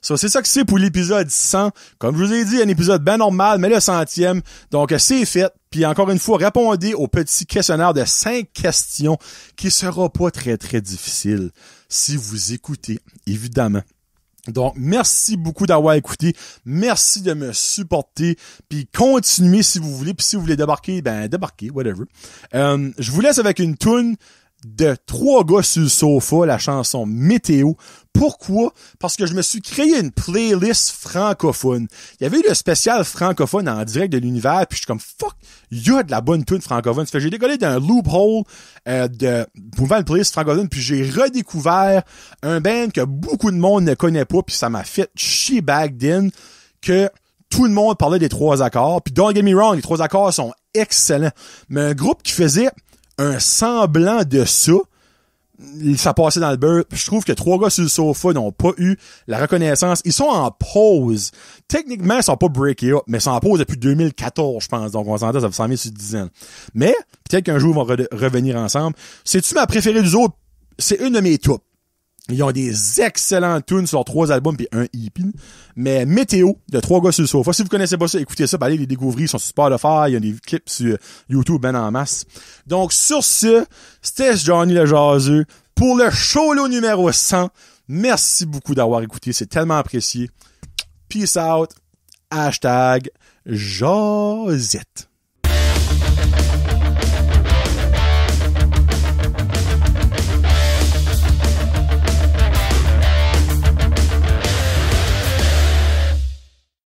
So, c'est ça que c'est pour l'épisode 100. Comme je vous ai dit, un épisode bien normal, mais le 100e. Donc, c'est fait. Puis encore une fois, répondez au petit questionnaire de 5 questions qui sera pas très, très difficile si vous écoutez, évidemment. Donc, merci beaucoup d'avoir écouté. Merci de me supporter. Puis continuez si vous voulez. Puis si vous voulez débarquer, ben débarquez, whatever. Je vous laisse avec une toune de 3 gars sur le sofa, la chanson Météo. Pourquoi? Parce que je me suis créé une playlist francophone. Il y avait eu le spécial francophone en direct de l'univers, puis je suis comme fuck, il y a de la bonne tune francophone. Ça fait que j'ai décollé d'un loophole pour faire une playlist francophone, puis j'ai redécouvert un band que beaucoup de monde ne connaît pas, puis ça m'a fait chier back then que tout le monde parlait des 3 accords. Puis don't get me wrong, les 3 accords sont excellents. Mais un groupe qui faisait un semblant de ça passait dans le beurre. Je trouve que 3 gars sur le sofa n'ont pas eu la reconnaissance. Ils sont en pause. Techniquement, ils sont pas break up, mais ils sont en pause depuis 2014, je pense. Donc, on s'entend, ça va s'en sur 10 ans. Mais, peut-être qu'un jour, ils vont revenir ensemble. C'est-tu ma préférée des autres? C'est une de mes tops. Ils ont des excellentes tunes sur 3 albums puis un EP. Mais Météo, de 3 gars sur le sofa. Si vous connaissez pas ça, écoutez ça, allez les découvrir. Ils sont sur Spotify. Il y a des clips sur YouTube ben en masse. Donc, sur ce, c'était Johnny le jaseux pour le Cholo numéro 100. Merci beaucoup d'avoir écouté. C'est tellement apprécié. Peace out. #Josette.